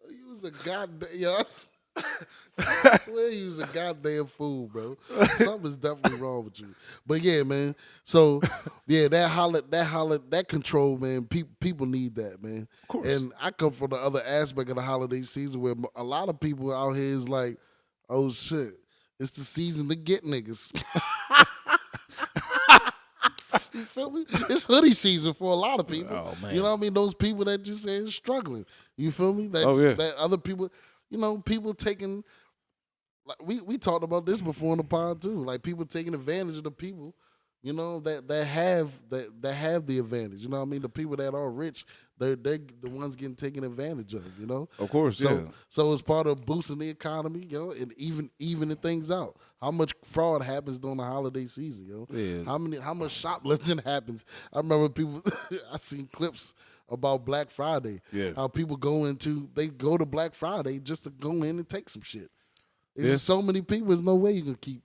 You was a goddamn. Yo, I swear you was a goddamn fool, bro. Something's definitely wrong with you. But yeah, man. So yeah, that control, man. People need that, man. Of course. And I come from the other aspect of the holiday season where a lot of people out here is like, oh shit, it's the season to get niggas. You feel me? It's hoodie season for a lot of people. Oh, man. You know what I mean? Those people that just say is struggling. You feel me? That, Oh, yeah. That other people, you know, people taking. Like we talked about this before in the pod too. Like people taking advantage of the people, you know, that have the advantage. You know what I mean? The people that are rich, they're the ones getting taken advantage of. You know. Of course, yeah. So it's part of boosting the economy, yo, and evening things out. How much fraud happens during the holiday season, yo? Yeah. How much shoplifting happens? I remember people. I seen clips about Black Friday. Yeah. How people go to Black Friday just to go in and take some shit. There's Yeah. so many people. There's no way you can keep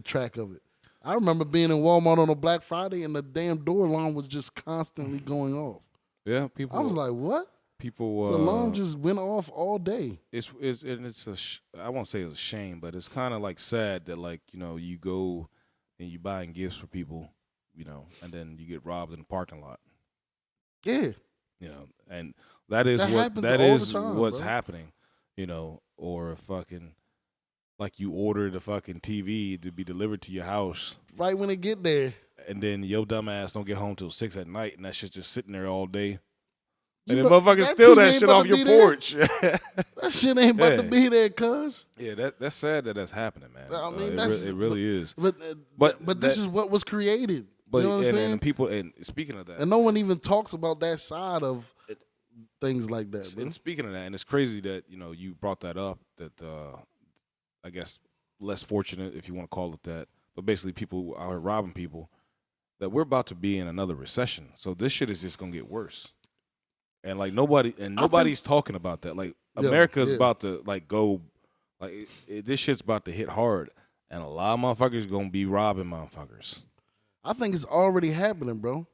track of it. I remember being in Walmart on a Black Friday and the damn door alarm was just constantly going off. Yeah, people. I was like, what? people. The alarm just went off all day. I won't say it's a shame, but it's kind of like sad that like you go and you buying gifts for people, and then you get robbed in the parking lot. Yeah. And that is That happens that all is the time, what's bro. happening, or fucking like you order the fucking TV to be delivered to your house. Right when it get there. And then your dumb ass don't get home till 6 at night, and that shit's just sitting there all day. You And then know, motherfuckers that steal TV that ain't shit about off to your be there. porch. That shit ain't about to Yeah. be there, cuz. Yeah, that's sad that that's happening, man. I mean, it really is. But this that- is what was created. But you know what I'm saying? and people, and speaking of that, And no one even talks about that side of things like that. Bro. and speaking of that, and it's crazy that you brought that up. That I guess less fortunate, if you want to call it that, but basically people are robbing people. That we're about to be in another recession, so this shit is just gonna get worse. And like nobody's talking about that. Like Yeah, America's yeah. about to like go, like this shit's about to hit hard, and a lot of motherfuckers gonna be robbing motherfuckers. I think it's already happening, bro.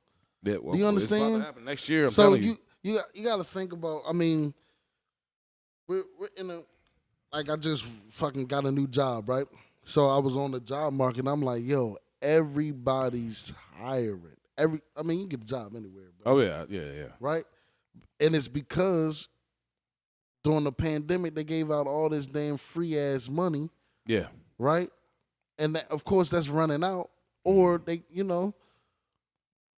That, well, Do you It's about understand? to happen next year. I'm So telling you. you got to think about. I mean, we're in a like I just fucking got a new job, right? So I was on the job market. And I'm like, yo, everybody's hiring. You get a job anywhere, bro. Oh yeah. Right? And it's because during the pandemic they gave out all this damn free ass money, Yeah. right? And that, of course that's running out. Or they,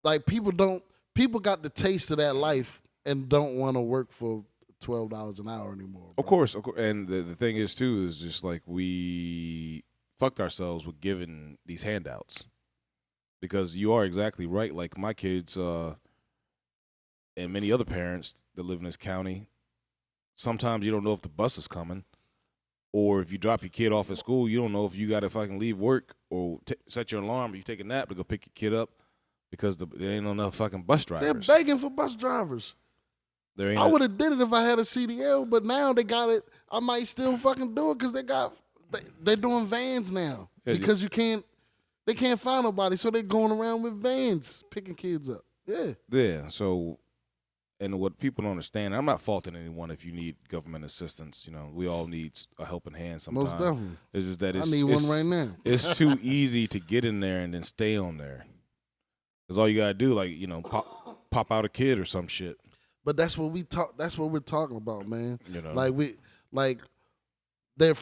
like people got the taste of that life and don't want to work for $12 an hour anymore. Of bro. course. And the thing is too is just like we fucked ourselves with giving these handouts, because you are exactly right. Like my kids and many other parents that live in this county, sometimes you don't know if the bus is coming, or if you drop your kid off at school, you don't know if you got to fucking leave work or set your alarm or you take a nap to go pick your kid up, because there ain't enough fucking bus They're drivers. begging for bus drivers. There ain't. I would have did it if I had a CDL, but now they got it. I might still fucking do it because they got they're doing vans now Yeah, because they can't find nobody, so they're going around with vans picking kids up. Yeah. Yeah. So, and what people don't understand, I'm not faulting anyone if you need government assistance. You know, we all need a helping hand sometimes. Most definitely. It's just that I it's, need it's, one right now. It's too easy to get in there and then stay on there. Because all you gotta do, like, pop out a kid or some shit. But that's what we're talking about, man. You know, they're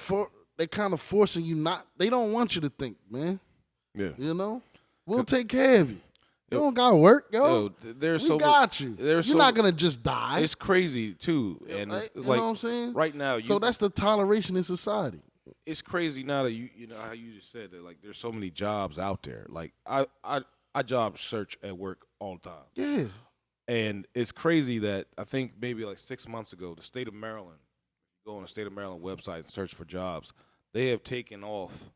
kind of forcing you not. They don't want you to think, man. yeah. You know, we'll take care of you. You don't gotta work, yo. We got you. You're not gonna just die. It's crazy too, and it's you like know what I'm saying? right now. So that's the toleration in society. It's crazy now that you know how you just said that. Like, there's so many jobs out there. Like, I job search at work all the time. Yeah. And it's crazy that I think maybe like 6 months ago, the state of Maryland, go on the state of Maryland website and search for jobs, they have taken off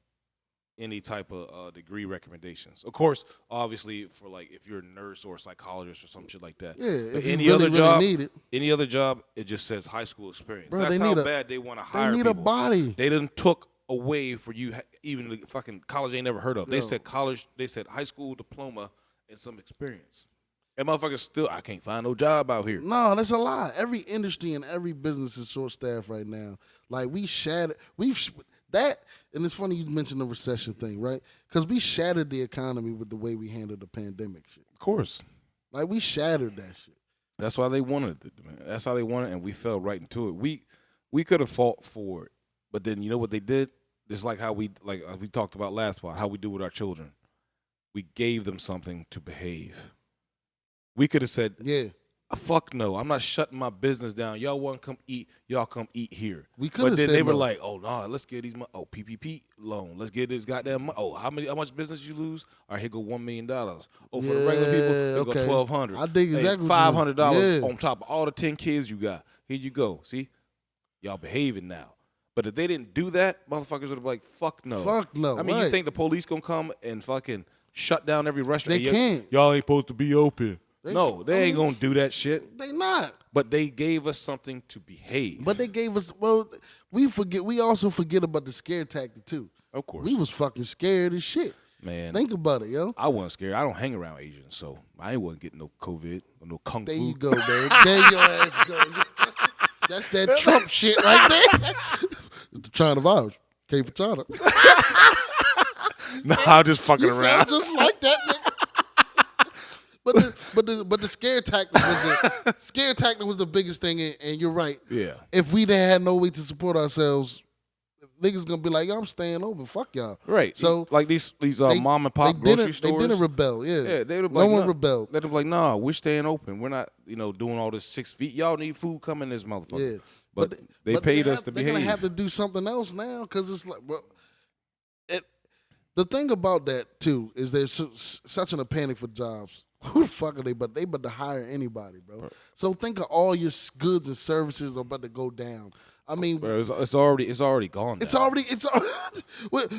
any type of degree recommendations. Of course, obviously, for like if you're a nurse or a psychologist or some shit like that. Yeah, but if you any really, other really job, need it. any other job, it just says high school experience. Bro, That's they how need bad they want to hire They need people. a body. They done took away for you even the fucking college ain't never heard of. They Yo. said college. They said high school diploma and some experience. And motherfuckers still, I can't find no job out here. No, that's a lie. Every industry and every business is short staffed right now. Like that, and it's funny you mentioned the recession thing, right? Because we shattered the economy with the way we handled the pandemic shit. Of course. Like we shattered that shit. That's why they wanted it, man. That's how they wanted it, and we fell right into it. We could have fought for it, but then you know what they did? Just like how we talked about last part, how we do with our children. We gave them something to behave. We could have said, Yeah. fuck no, I'm not shutting my business down. Y'all want to come eat, y'all come eat here. We could But have then said they were no. like, oh, no, let's get these, PPP loan. Let's get this goddamn, how much business you lose? All right, here go $1 million. Oh, for the regular people, here okay. go $1,200. I dig exactly what you- $500 yeah. on top of all the 10 kids you got. Here you go. See? Y'all behaving now. But if they didn't do that, motherfuckers would have been like, fuck no. Fuck no, I mean, you right. think the police gonna come and fucking shut down every restaurant? They can't. Y'all ain't supposed to be open. They No, can't. they I ain't mean- gonna do that shit. They not. But they gave us something to behave. But they gave us we also forget about the scare tactic too. Of course. We was fucking scared as shit. Man, Think about it, yo. I wasn't scared. I don't hang around Asians, so I ain't wasn't getting no COVID or no kung There fu. you go, man. There your ass go. That's that Trump shit right there. It's the China virus. Came for China. No, I'm just fucking You around. sound just like that, nigga. But the scare tactic was the biggest thing, and you're right. Yeah. If we didn't have no way to support ourselves, niggas gonna be like, yo, I'm staying open. Fuck y'all. Right. So like these they- mom and pop grocery stores. They didn't rebel. Yeah. Yeah, they would no like, one nah. rebelled. They'd be like, nah, we're staying open. We're not, doing all this 6 feet. Y'all need food, come in this motherfucker. Yeah. But they paid us to They're behave. gonna have to do something else now because it's like, well, the thing about that too is they're such in a panic for jobs. Who the fuck are they? But they about to hire anybody, bro. Right. So think of all your goods and services are about to go down. I mean, Bro, it's already gone. it's down. already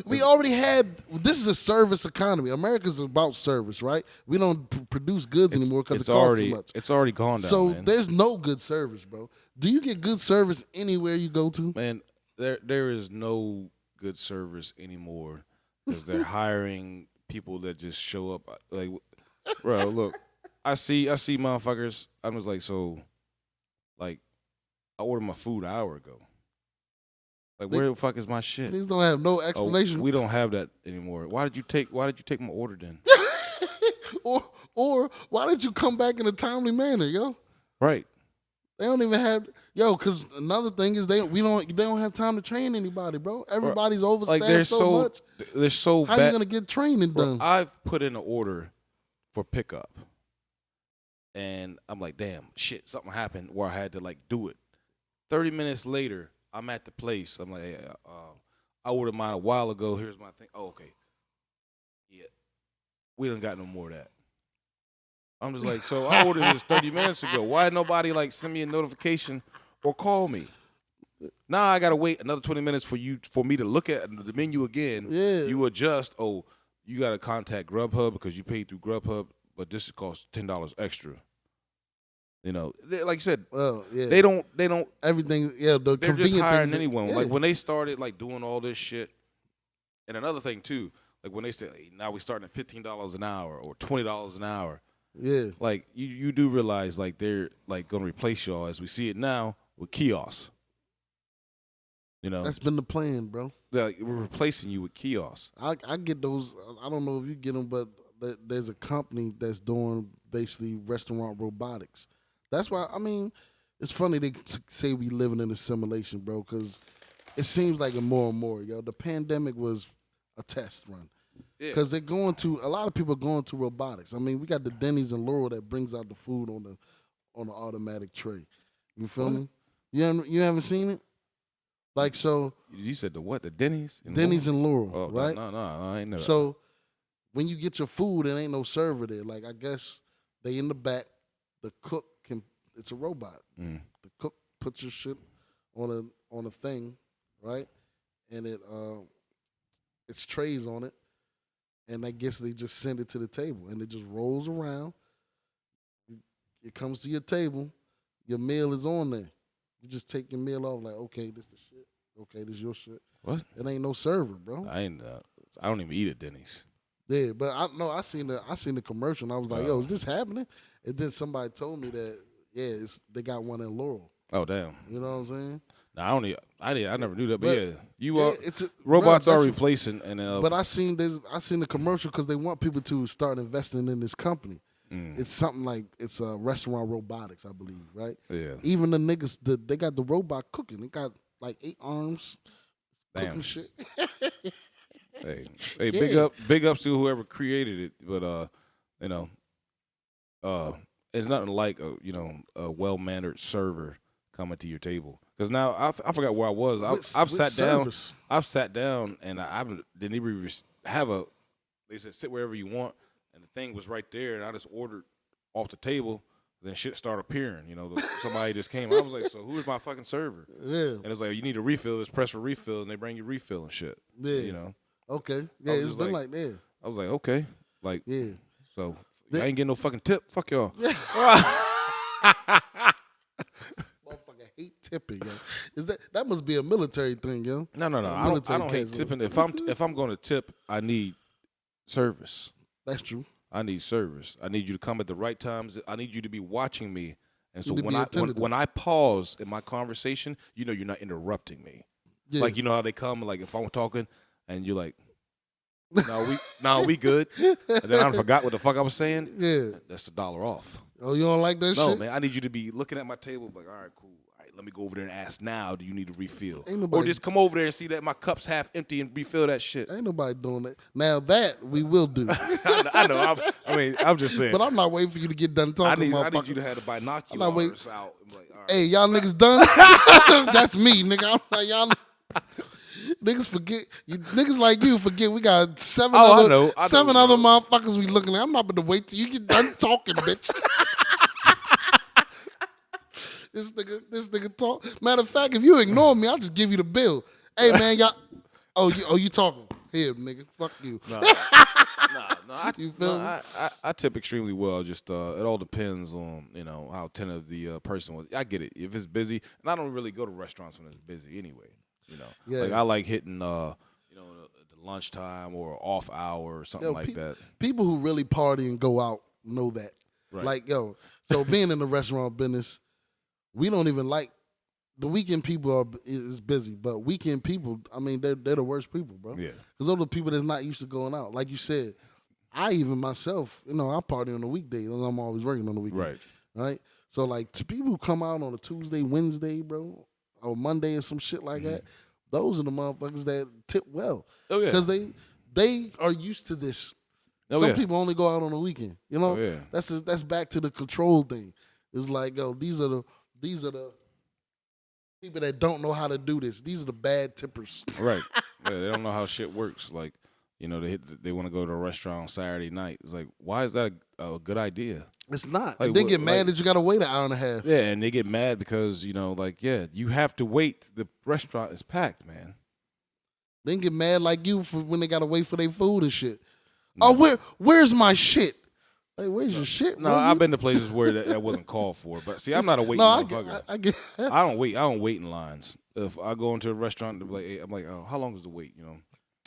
we already had. This is a service economy. America's about service, right? We don't produce goods anymore because it costs too much. It's already gone down. So man. there's no good service, bro. Do you get good service anywhere you go to? Man, there is no good service anymore because they're hiring people that just show up. Like, bro, look, I see motherfuckers. I'm just like, so, like, I ordered my food an hour ago. Like, where the fuck is my shit? These don't have no Oh, explanation. we don't have that anymore. Why did you take my order then? or why did you come back in a timely manner, yo? Right. They don't even have because another thing is they don't have time to train anybody, bro. Everybody's overstaffed Like they're so much. they're so How bad. you gonna get training Bro, done? I've put in an order for pickup, and I'm like, damn, shit, something happened where I had to like do it. 30 minutes later, I'm at the place. I'm like, hey, I ordered mine a while ago. Here's my thing. Oh, okay. Yeah, we done got no more of that. I'm just like, so I ordered this 30 minutes ago. Why did nobody like send me a notification or call me? Now I gotta wait another 20 minutes for me to look at the menu again. Yeah. You adjust. Oh, you gotta contact Grubhub because you paid through Grubhub, but this costs $10 extra. Like you said, Well, yeah. they don't. Everything. Yeah, the They're just convenient hiring things. anyone. Yeah. Like when they started like doing all this shit, and another thing too, like when they said hey, now we starting at $15 an hour or $20 an hour. Yeah. Like you do realize like they're like going to replace y'all as we see it now with kiosks. That's been the plan, bro. We're replacing you with kiosks. I get those. I don't know if you get them, but there's a company that's doing basically restaurant robotics. That's why, I mean, it's funny they say we living in a simulation, bro, because it seems like it more and more, yo. The pandemic was a test run. Because they're a lot of people are going to robotics. I mean, we got the Denny's in Laurel that brings out the food on the automatic tray. You feel me? You haven't seen it? Like, so. You said the what? The Denny's? Denny's in Laurel, oh, right? No, I ain't know that. So when you get your food, it ain't no server there. Like, I guess they in the back. The cook it's a robot. Mm. The cook puts your shit on a thing, right? And it's trays on it. And I guess they just send it to the table. And it just rolls around. It comes to your table. Your meal is on there. You just take your meal off like, okay, this the shit. Okay, this your shit. What? It ain't no server, bro. I don't even eat at Denny's. Yeah, but I seen the commercial and I was like, yo, is this happening? And then somebody told me that, yeah, they got one in Laurel. Oh damn. You know what I'm saying? No, I never knew that, but yeah, it's robots bro, are replacing and but I seen the commercial because they want people to start investing in this company. It's something like it's restaurant robotics, I believe, right? Yeah. Even the niggas, they got the robot cooking. They got like 8 arms cooking shit. Hey, big ups to whoever created it, but it's nothing like a well-mannered server coming to your table. Because now I forgot where I was. I've sat down and I didn't even have a. They said sit wherever you want, and the thing was right there, and I just ordered off the table. Then shit started appearing. Somebody just came. I was like, so who is my fucking server? Yeah. And it's like, you need a refill. Just press for refill, and they bring you refill and shit. Yeah. Okay. Yeah, it's been like that. I was like, okay. Like, yeah. So I ain't getting no fucking tip. Fuck y'all. Motherfucker hate tipping, yo. That must be a military thing, yo. No. I don't hate tipping. If I'm going to tip, I need service. That's true. I need service. I need you to come at the right times. I need you to be watching me. And so when I pause in my conversation, you're not interrupting me. Yeah. Like, you know how they come, like if I'm talking and you're like, no, we good. And then I forgot what the fuck I was saying. Yeah. That's $1 off. Oh, you don't like that shit? No, man. I need you to be looking at my table like, all right, cool. All right, let me go over there and ask now, do you need a refill? Or just come over there and see that my cup's half empty and refill that shit. Ain't nobody doing that. Now that we will do. I know. I'm just saying. But I'm not waiting for you to get done talking. I need you to have the binoculars out. I'm like, all right. Hey, y'all niggas done? That's me, nigga. I'm like, y'all niggas forget. Niggas like you forget we got seven other motherfuckers we looking at. I'm not going to wait till you get done talking, bitch. This nigga talk. Matter of fact, if you ignore me, I'll just give you the bill. Hey, man, y'all. Oh, you talking? Here, nigga. Fuck you. I tip extremely well. Just it all depends on how attentive the person was. I get it. If it's busy, and I don't really go to restaurants when it's busy anyway. Like I like hitting the lunchtime or off hour or something like that. People who really party and go out know that. Right. Like, so being in the restaurant business, we don't even like the weekend people is busy, but weekend people, I mean, they're the worst people, bro. Yeah. Because those are the people that's not used to going out. Like you said, I even myself, I party on the weekdays. I'm always working on the weekend. Right. So like to people who come out on a Tuesday, Wednesday, bro, or Monday or some shit like that, those are the motherfuckers that tip well. Oh yeah. Because they are used to this. Some people only go out on the weekend. That's back to the control thing. It's like, these are the people that don't know how to do this. These are the bad tippers. Right. Yeah, they don't know how shit works. Like, they want to go to a restaurant on Saturday night. It's like, why is that a good idea? It's not. Like, they get mad that you got to wait an hour and a half. Yeah, and they get mad because, you have to wait. The restaurant is packed, man. They get mad like you when they got to wait for their food and shit. No. Oh, where's my shit? Hey, where's your shit? No, bro? I've been to places where that wasn't called for. But see, I'm not a waiting No, I motherfucker. get. I don't wait. I don't wait in lines. If I go into a restaurant, they're like, hey, I'm like, oh, how long is the wait? You know,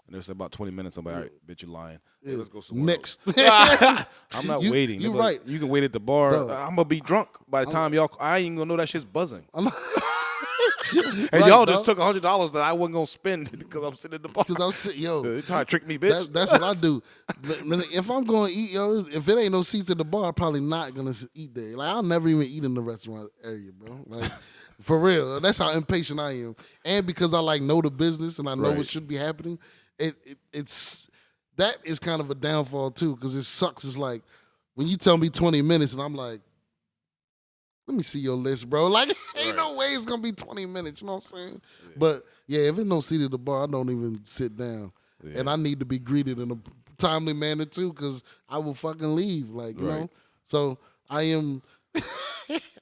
and they say about 20 minutes. I'm like, all right, bitch, you're lying. Hey, let's go somewhere Next. else. I'm not waiting. You They're like, right. you can wait at the bar. Dog. I'm gonna be drunk by the time y'all. I ain't gonna know that shit's buzzing. And Right, y'all dog. just took $100 that I wasn't gonna spend because I'm sitting at the bar. Because I'm sitting, yo. They trying to trick me, bitch. That's what I do. If I'm going to eat, yo, if it ain't no seats at the bar, I'm probably not gonna eat there. Like I'll never even eat in the restaurant area, bro. Like for real. That's how impatient I am. And because I like know the business and I know Right. what should be happening, it's that is kind of a downfall too. Because it sucks. It's like when you tell me 20 minutes and I'm like, let me see your list, bro. Like, ain't no way it's gonna be 20 minutes. You know what I'm saying? Yeah. But yeah, if there's no seat at the bar, I don't even sit down, and I need to be greeted in a timely manner too, because I will fucking leave. Like, you know. So I am.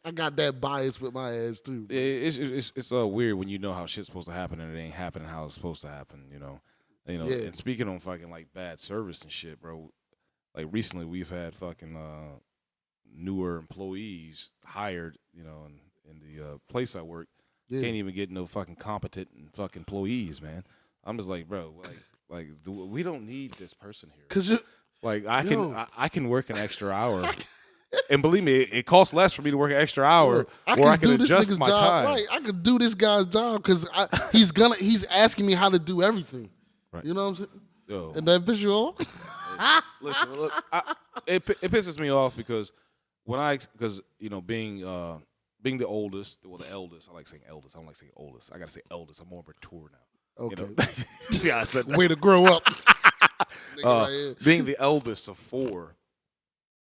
I got that bias with my ass too. Yeah, it's weird when you know how shit's supposed to happen and it ain't happening how it's supposed to happen. You know. Yeah. And speaking on fucking like bad service and shit, bro. Like recently, we've had fucking newer employees hired, you know, in the place I work. Can't even get no fucking competent and fucking employees, man. I'm just like, bro, we don't need this person here. Cause you, like I can work an extra hour, and believe me, it costs less for me to work an extra hour, or I can do this adjust nigga's my job, time. right? I could do this guy's job because he's asking me how to do everything. Right. You know what I'm saying? Yo. And that visual. Listen, look, it pisses me off because because you know being the oldest, well the eldest, I like saying eldest. I don't like saying oldest. I gotta say eldest. I'm more mature now. Okay. You know? See how I said that? Way to grow up. Nigga right here. Being the eldest of 4,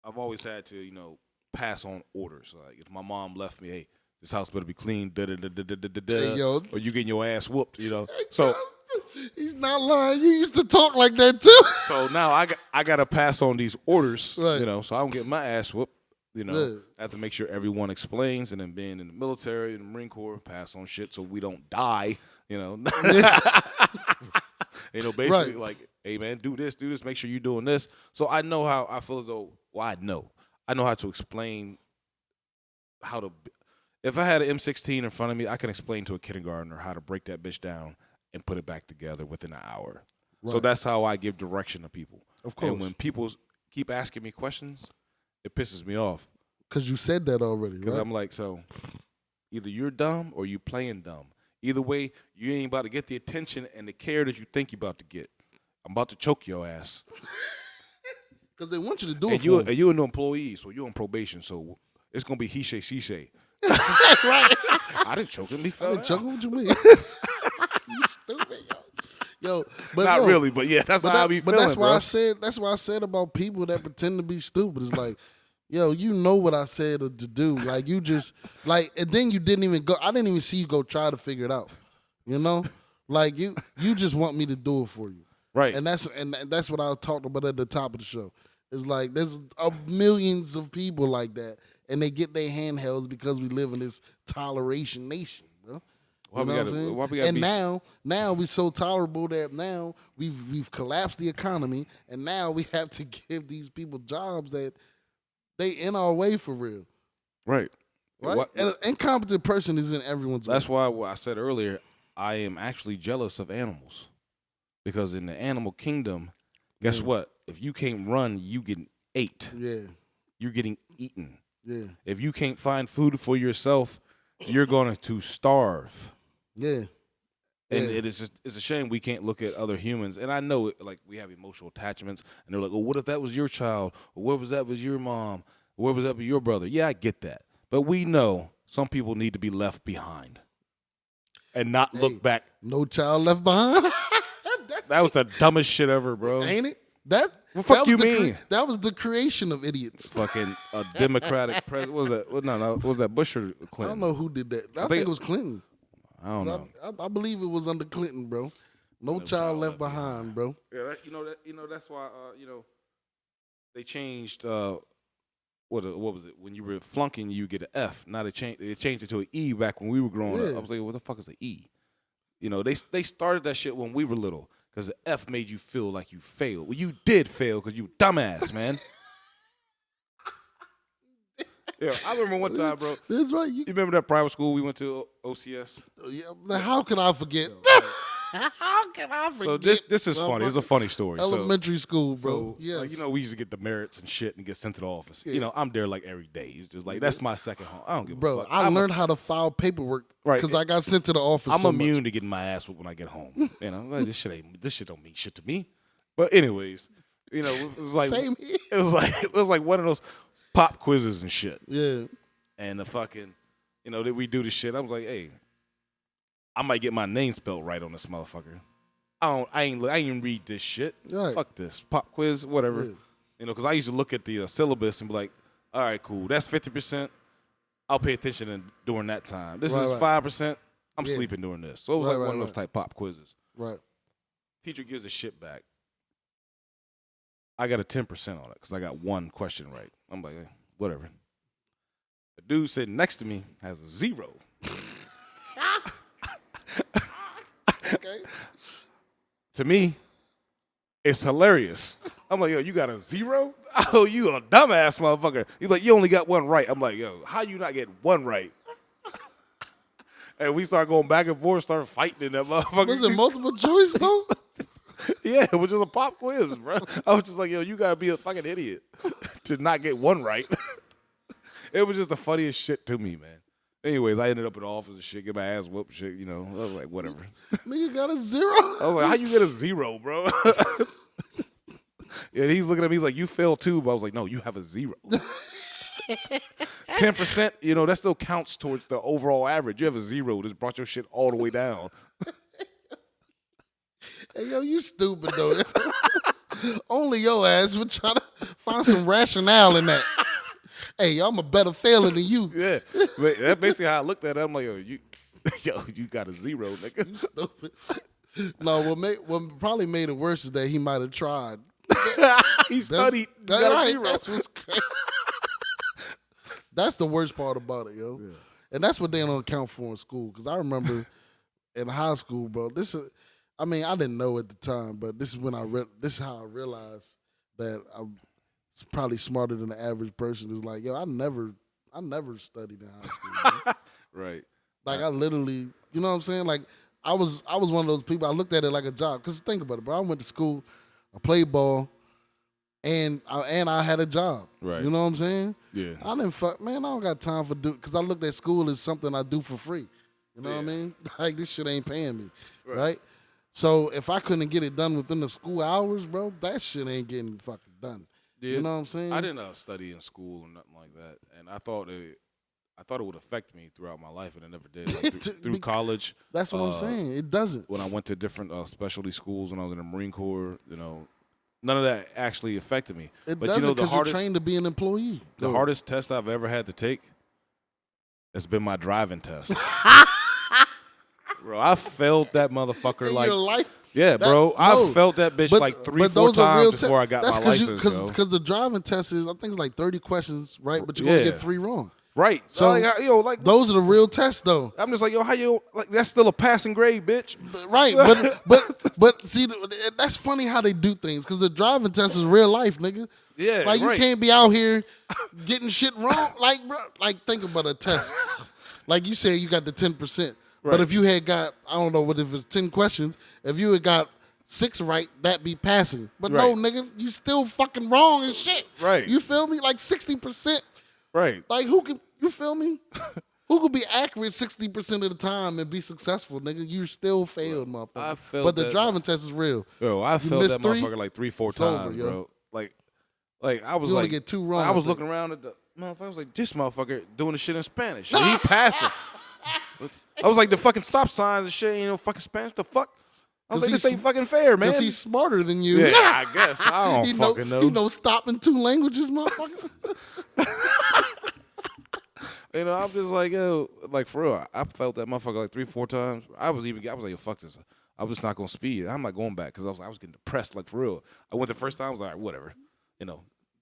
I've always had to, you know, pass on orders. Like if my mom left me, hey, this house better be clean, Hey, yo. or you getting your ass whooped, you know. So he's not lying. You used to talk like that too. so now I got to pass on these orders, Right. you know, so I don't get my ass whooped. You know, Yeah. I have to make sure everyone explains, and then being in the military and the Marine Corps, pass on shit so we don't die. You know, you know, basically Right. like, hey man, do this, make sure you're doing this. So I know how I feel as though. Well, I know how to explain how to. If I had an M16 in front of me, I can explain to a kindergartner how to break that bitch down and put it back together within an hour. So Right. that's how I give direction to people. Of course. And when people keep asking me questions, it pisses me off. Because you said that already, Because right? I'm like, so either you're dumb or you playing dumb. Either way, you ain't about to get the attention and the care that you think you're about to get. I'm about to choke your ass. Because they want you to do And it you for them. you're an employee, so you're on probation. So it's gonna be he say, she say. Right. I didn't choke him. He I fell didn't down. choke him. What you mean? You stupid, yo. But Not yo, really, but yeah, that's how I be but feeling, that's why bro. I said about people that pretend to be stupid. It's like, yo, you know what I said to do. Like you just like, and then you didn't even go. I didn't even see you go try to figure it out. You know, like you just want me to do it for you. Right. And that's what I talked about at the top of the show. It's like there's millions of people like that, and they get their handhelds because we live in this toleration nation, bro. Why You we know gotta- what I'm saying? why we gotta And be now we so tolerable that now we've collapsed the economy, and now we have to give these people jobs that they in our way for real, Right. right? What- And an incompetent person is in everyone's That's way. why I said earlier, I am actually jealous of animals. Because in the animal kingdom, guess what? If you can't run, you getting ate. Yeah, You're getting eaten. yeah, If you can't find food for yourself, you're going to starve. yeah. And Yeah. it's a shame we can't look at other humans. And I know like we have emotional attachments, and they're like, "Oh, what if that was your child? Or what was that was your mom? Or what was that with your brother?" Yeah, I get that, but we know some people need to be left behind and not look Hey. back. No child left behind. That was the dumbest shit ever, bro. Ain't it? That What the fuck that was you the mean? that was the creation of idiots. Fucking a Democratic president. What was that? Well, no, was that Bush or I Clinton? don't know who did that. I think think it- it was Clinton. I don't know. I believe it was under Clinton, bro. No child left behind, bro. Yeah, that's why they changed what was it when you were flunking you get an F. Now they changed it to an E back when we were growing up. Yeah. I was like, what the fuck is an E? You know, they started that shit when we were little because the F made you feel like you failed. Well, you did fail because you dumbass, man. Yeah, I remember one time, bro. That's right. You remember that private school we went to, OCS? Yeah, now how can I forget? How can I forget? So this is funny. It's a funny story. Elementary school, bro. So, Yes. like, we used to get the merits and shit and get sent to the office. Yeah. I'm there like every day. It's just like, that's my second home. I don't give a Bro, fuck. I learned how to file paperwork Right. because I got sent to the office. I'm so immune much. to getting my ass whooped when I get home. Like, this shit don't mean shit to me. But anyways, it was like Same here. it was like one of those pop quizzes and shit. Yeah. And the fucking, that we do this shit. I was like, hey, I might get my name spelled right on this motherfucker. I ain't even read this shit. Right. Fuck this pop quiz, whatever. Yeah. Because I used to look at the syllabus and be like, all right, cool. That's 50%. I'll pay attention during that time. This is 5%. I'm sleeping during this. So it was like one of those type pop quizzes. Right. Teacher gives a shit back. I got a 10% on it because I got one question right. I'm like, whatever. The dude sitting next to me has a 0. Okay. To me, it's hilarious. I'm like, yo, you got a 0? Oh, you a dumbass motherfucker. He's like, you only got one right. I'm like, yo, how you not get one right? And we start going back and forth, start fighting in that motherfucker. Was it multiple choice though? Yeah, it was just a pop quiz, bro. I was just like, yo, you gotta be a fucking idiot to not get one right. It was just the funniest shit to me, man. Anyways, I ended up in the office and shit, get my ass whooped, shit. I was like, whatever. Nigga got a 0. I was like, how you get a 0, bro? And he's looking at me, he's like, you failed too. But I was like, no, you have a 0. 10%, that still counts towards the overall average. You have a 0. This brought your shit all the way down. Hey, yo, you stupid though. Only your ass would try to find some rationale in that. Hey, I'm a better failure than you. Yeah, but that's basically how I looked at it. I'm like, yo, you got a 0, nigga. You stupid. No, what probably made it worse is that he might have tried. He studied. That's Got a right. 0. That's what's crazy. That's the worst part about it, yo. Yeah. And that's what they don't account for in school. Because I remember in high school, bro. I didn't know at the time, but this is when this is how I realized that I'm probably smarter than the average person. Is like, yo, I never studied in high school. Man. Right. Like I literally, you know what I'm saying? Like I was one of those people. I looked at it like a job. Because think about it, bro. I went to school, I played ball, and I had a job. Right. You know what I'm saying? Yeah. I don't got time for because I looked at school as something I do for free. You know what I mean? Like this shit ain't paying me, right? So if I couldn't get it done within the school hours, bro, that shit ain't getting fucking done. Yeah. You know what I'm saying? I didn't study in school or nothing like that, and I thought it would affect me throughout my life, and it never did. Like, through college. That's what I'm saying. It doesn't. When I went to different specialty schools when I was in the Marine Corps, none of that actually affected me. It but doesn't the because hardest, you're trained to be an employee. the hardest test I've ever had to take has been my driving test. Bro, I failed that motherfucker in like your life. yeah, bro. I felt that bitch like 3-4 times before I got my license. Because the driving test is, I think it's like 30 questions, right? But you're gonna get 3 wrong. Right. So like those are the real tests, though. I'm just like, yo, how you like? That's still a passing grade, bitch. Right, but see, that's funny how they do things because the driving test is real life, nigga. Yeah, like you right. can't be out here getting shit wrong. Like, bro, like think about a test. Like you said, you got the 10%, but if you had got, I don't know what if it's 10 questions. If you had got 6 right, that be passing. But no, nigga, you still fucking wrong as shit. Right. You feel me? Like 60%. Right. Like who can you feel me? Who could be accurate 60% of the time and be successful, nigga? You still failed, motherfucker. I failed but the driving test is real. Yo, I failed missed that 3, motherfucker like 3-4 it's over, times, yo. bro. Like I was You only like, get 2 wrong, I was I think. looking around at the motherfucker. I was like, this motherfucker doing the shit in Spanish. And he passing. I was like, the fucking stop signs and shit ain't no fucking Spanish. The fuck? I was like, this ain't fucking fair, man. Because he's smarter than you. Yeah, I guess. I don't fucking know. He knows stop in 2 languages, motherfucker. I'm just like, yo, like for real. I felt that motherfucker like 3-4 times. I was like, yo, fuck this. I was just not gonna speed. I'm not going back because I was getting depressed, like for real. I went the first time, I was like, whatever.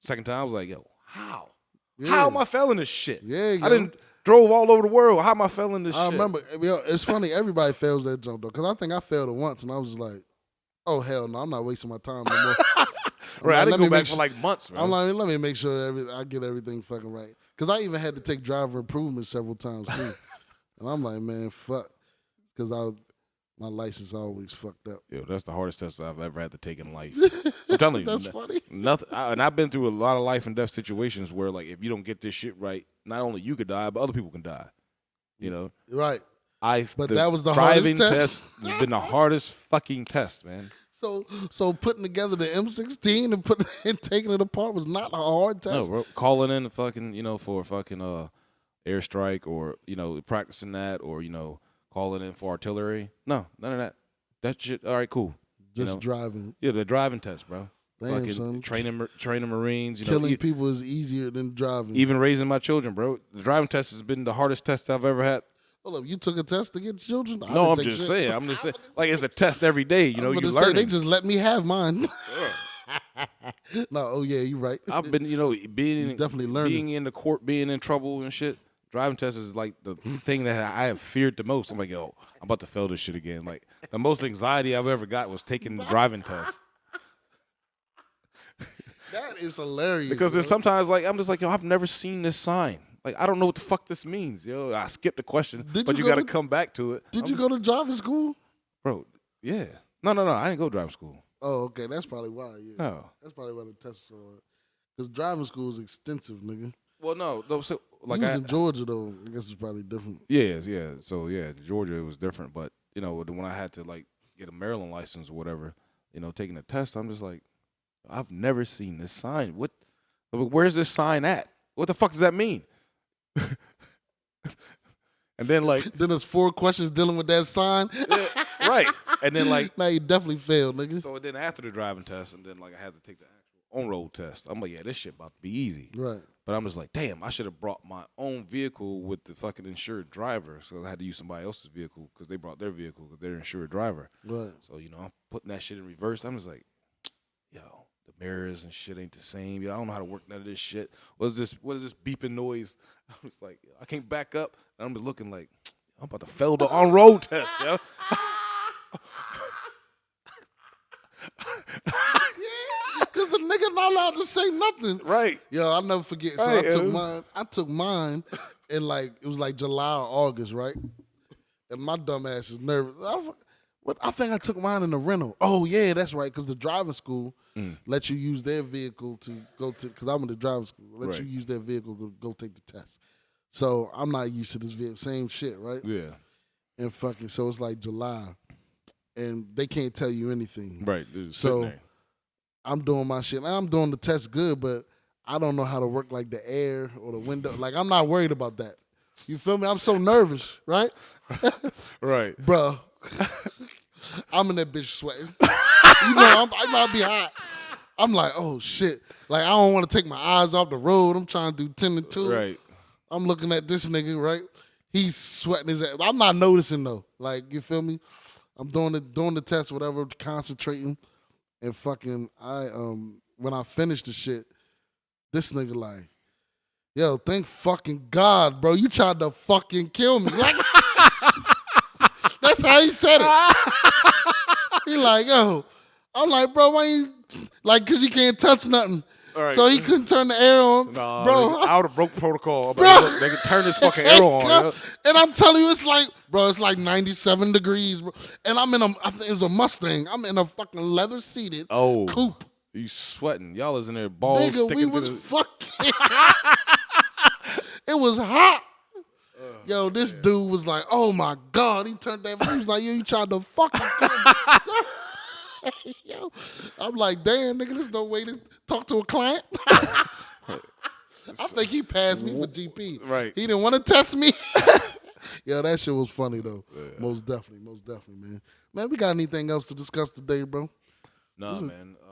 Second time, I was like, yo, how? Yeah. How am I failing this shit? Yeah, yo. I didn't drove all over the world. How am I failing this shit? I remember. It's funny. Everybody fails that jump, though, because I think I failed it once, and I was like, oh, hell no, I'm not wasting my time no more. Right, I Let didn't me go back make for like months, man. I'm like, let me make sure I get everything fucking right. Because I even had to take driver improvement several times too. And I'm like, man, fuck. Because my license always fucked up. Yo, that's the hardest test I've ever had to take in life. I'm telling you, That's funny. Nothing, and I've been through a lot of life and death situations where, like, if you don't get this shit right, not only you could die, but other people can die. You know, Right. But that was the driving hardest test? has been the hardest fucking test, man. So putting together the M16 and taking it apart was not a hard test. No, bro, calling in fucking, for fucking airstrike or practicing that or calling in for artillery. No, none of that. That shit. All right, cool. Just driving. Yeah, the driving test, bro. Damn, fucking son. training Marines. Killing people is easier than driving. Even raising my children, bro. The driving test has been the hardest test I've ever had. Hold up, you took a test to get children? No, I'm just saying. I'm just saying. Like, it's a test every day. You learn. They just let me have mine. No, oh yeah, you're right. I've been, definitely learning. Being in the court, being in trouble and shit. Driving test is like the thing that I have feared the most. I'm like, yo, I'm about to fail this shit again. Like, the most anxiety I've ever got was taking the driving test. That is hilarious. Because there's sometimes, like, I'm just like, yo, I've never seen this sign. Like, I don't know what the fuck this means, yo. I skipped the question, but you got to come back to it. Did you go to driving school? Bro, yeah. No. I didn't go to driving school. Oh, okay. That's probably why. Yeah. No. That's probably why the test is so hard. Because driving school is extensive, nigga. Well, no. So, like, I was in Georgia, though. I guess it's probably different. Yeah. So, yeah, Georgia, it was different. But, when I had to, like, get a Maryland license or whatever, taking a test, I'm just like, I've never seen this sign. Where's this sign at? What the fuck does that mean? And then, like, then there's 4 questions dealing with that sign. Yeah, right. And then, like, now you definitely failed, nigga. So then after the driving test, and then, like, I had to take the actual on-road test. I'm like, yeah, this shit about to be easy. Right. But I'm just like, damn, I should have brought my own vehicle with the fucking insured driver. So I had to use somebody else's vehicle because they brought their vehicle because they're insured driver. Right. So, I'm putting that shit in reverse. I'm just like, yo, the mirrors and shit ain't the same. Yo, I don't know how to work none of this shit. What is this beeping noise? I was like, I can't back up. And I'm just looking like, I'm about to fail the on-road test, yo. Because the nigga not allowed to say nothing. Right. Yo, I'll never forget. So right, I took mine in like, it was like July or August, right? And my dumb ass is nervous. I think I took mine in the rental. Oh, yeah, that's right. Because the driving school lets you use their vehicle to go to, because I went to driving school, lets you use their vehicle to go take the test. So I'm not used to this vehicle. Same shit, right? Yeah. And fucking, so it's like July. And they can't tell you anything. Right. So I'm doing my shit. And I'm doing the test good, but I don't know how to work like the air or the window. Like, I'm not worried about that. You feel me? I'm so nervous, right? Right. Bro, I'm in that bitch sweating. I might be hot. I'm like, oh, shit. Like, I don't want to take my eyes off the road. I'm trying to do 10 to 2. Right. I'm looking at this nigga, right? He's sweating his ass. I'm not noticing, though. Like, you feel me? I'm doing the test, whatever, concentrating. And fucking, when I finished the shit, this nigga like, yo, thank fucking God, bro. You tried to fucking kill me. Like, that's how he said it. He like, yo. I'm like, bro, why you, like, because he can't touch nothing. Right. So he couldn't turn the air on. Nah, bro. I would have broke protocol. Bro. They could turn this fucking air on. Yo. And I'm telling you, it's like 97 degrees, bro. And I think it was a Mustang. I'm in a fucking leather seated coupe. You sweating. Y'all is in there, balls Nigga, sticking we was fucking It was hot. Yo, this dude was like, oh my God. He turned that. He was like, yo, you tried to fucking kill me. Yo, I'm like, damn, nigga, there's no way to talk to a client. I think he passed me for GP. Right. He didn't want to test me. Yo, that shit was funny, though. Yeah. Most definitely, man. Man, we got anything else to discuss today, bro? Nah, man.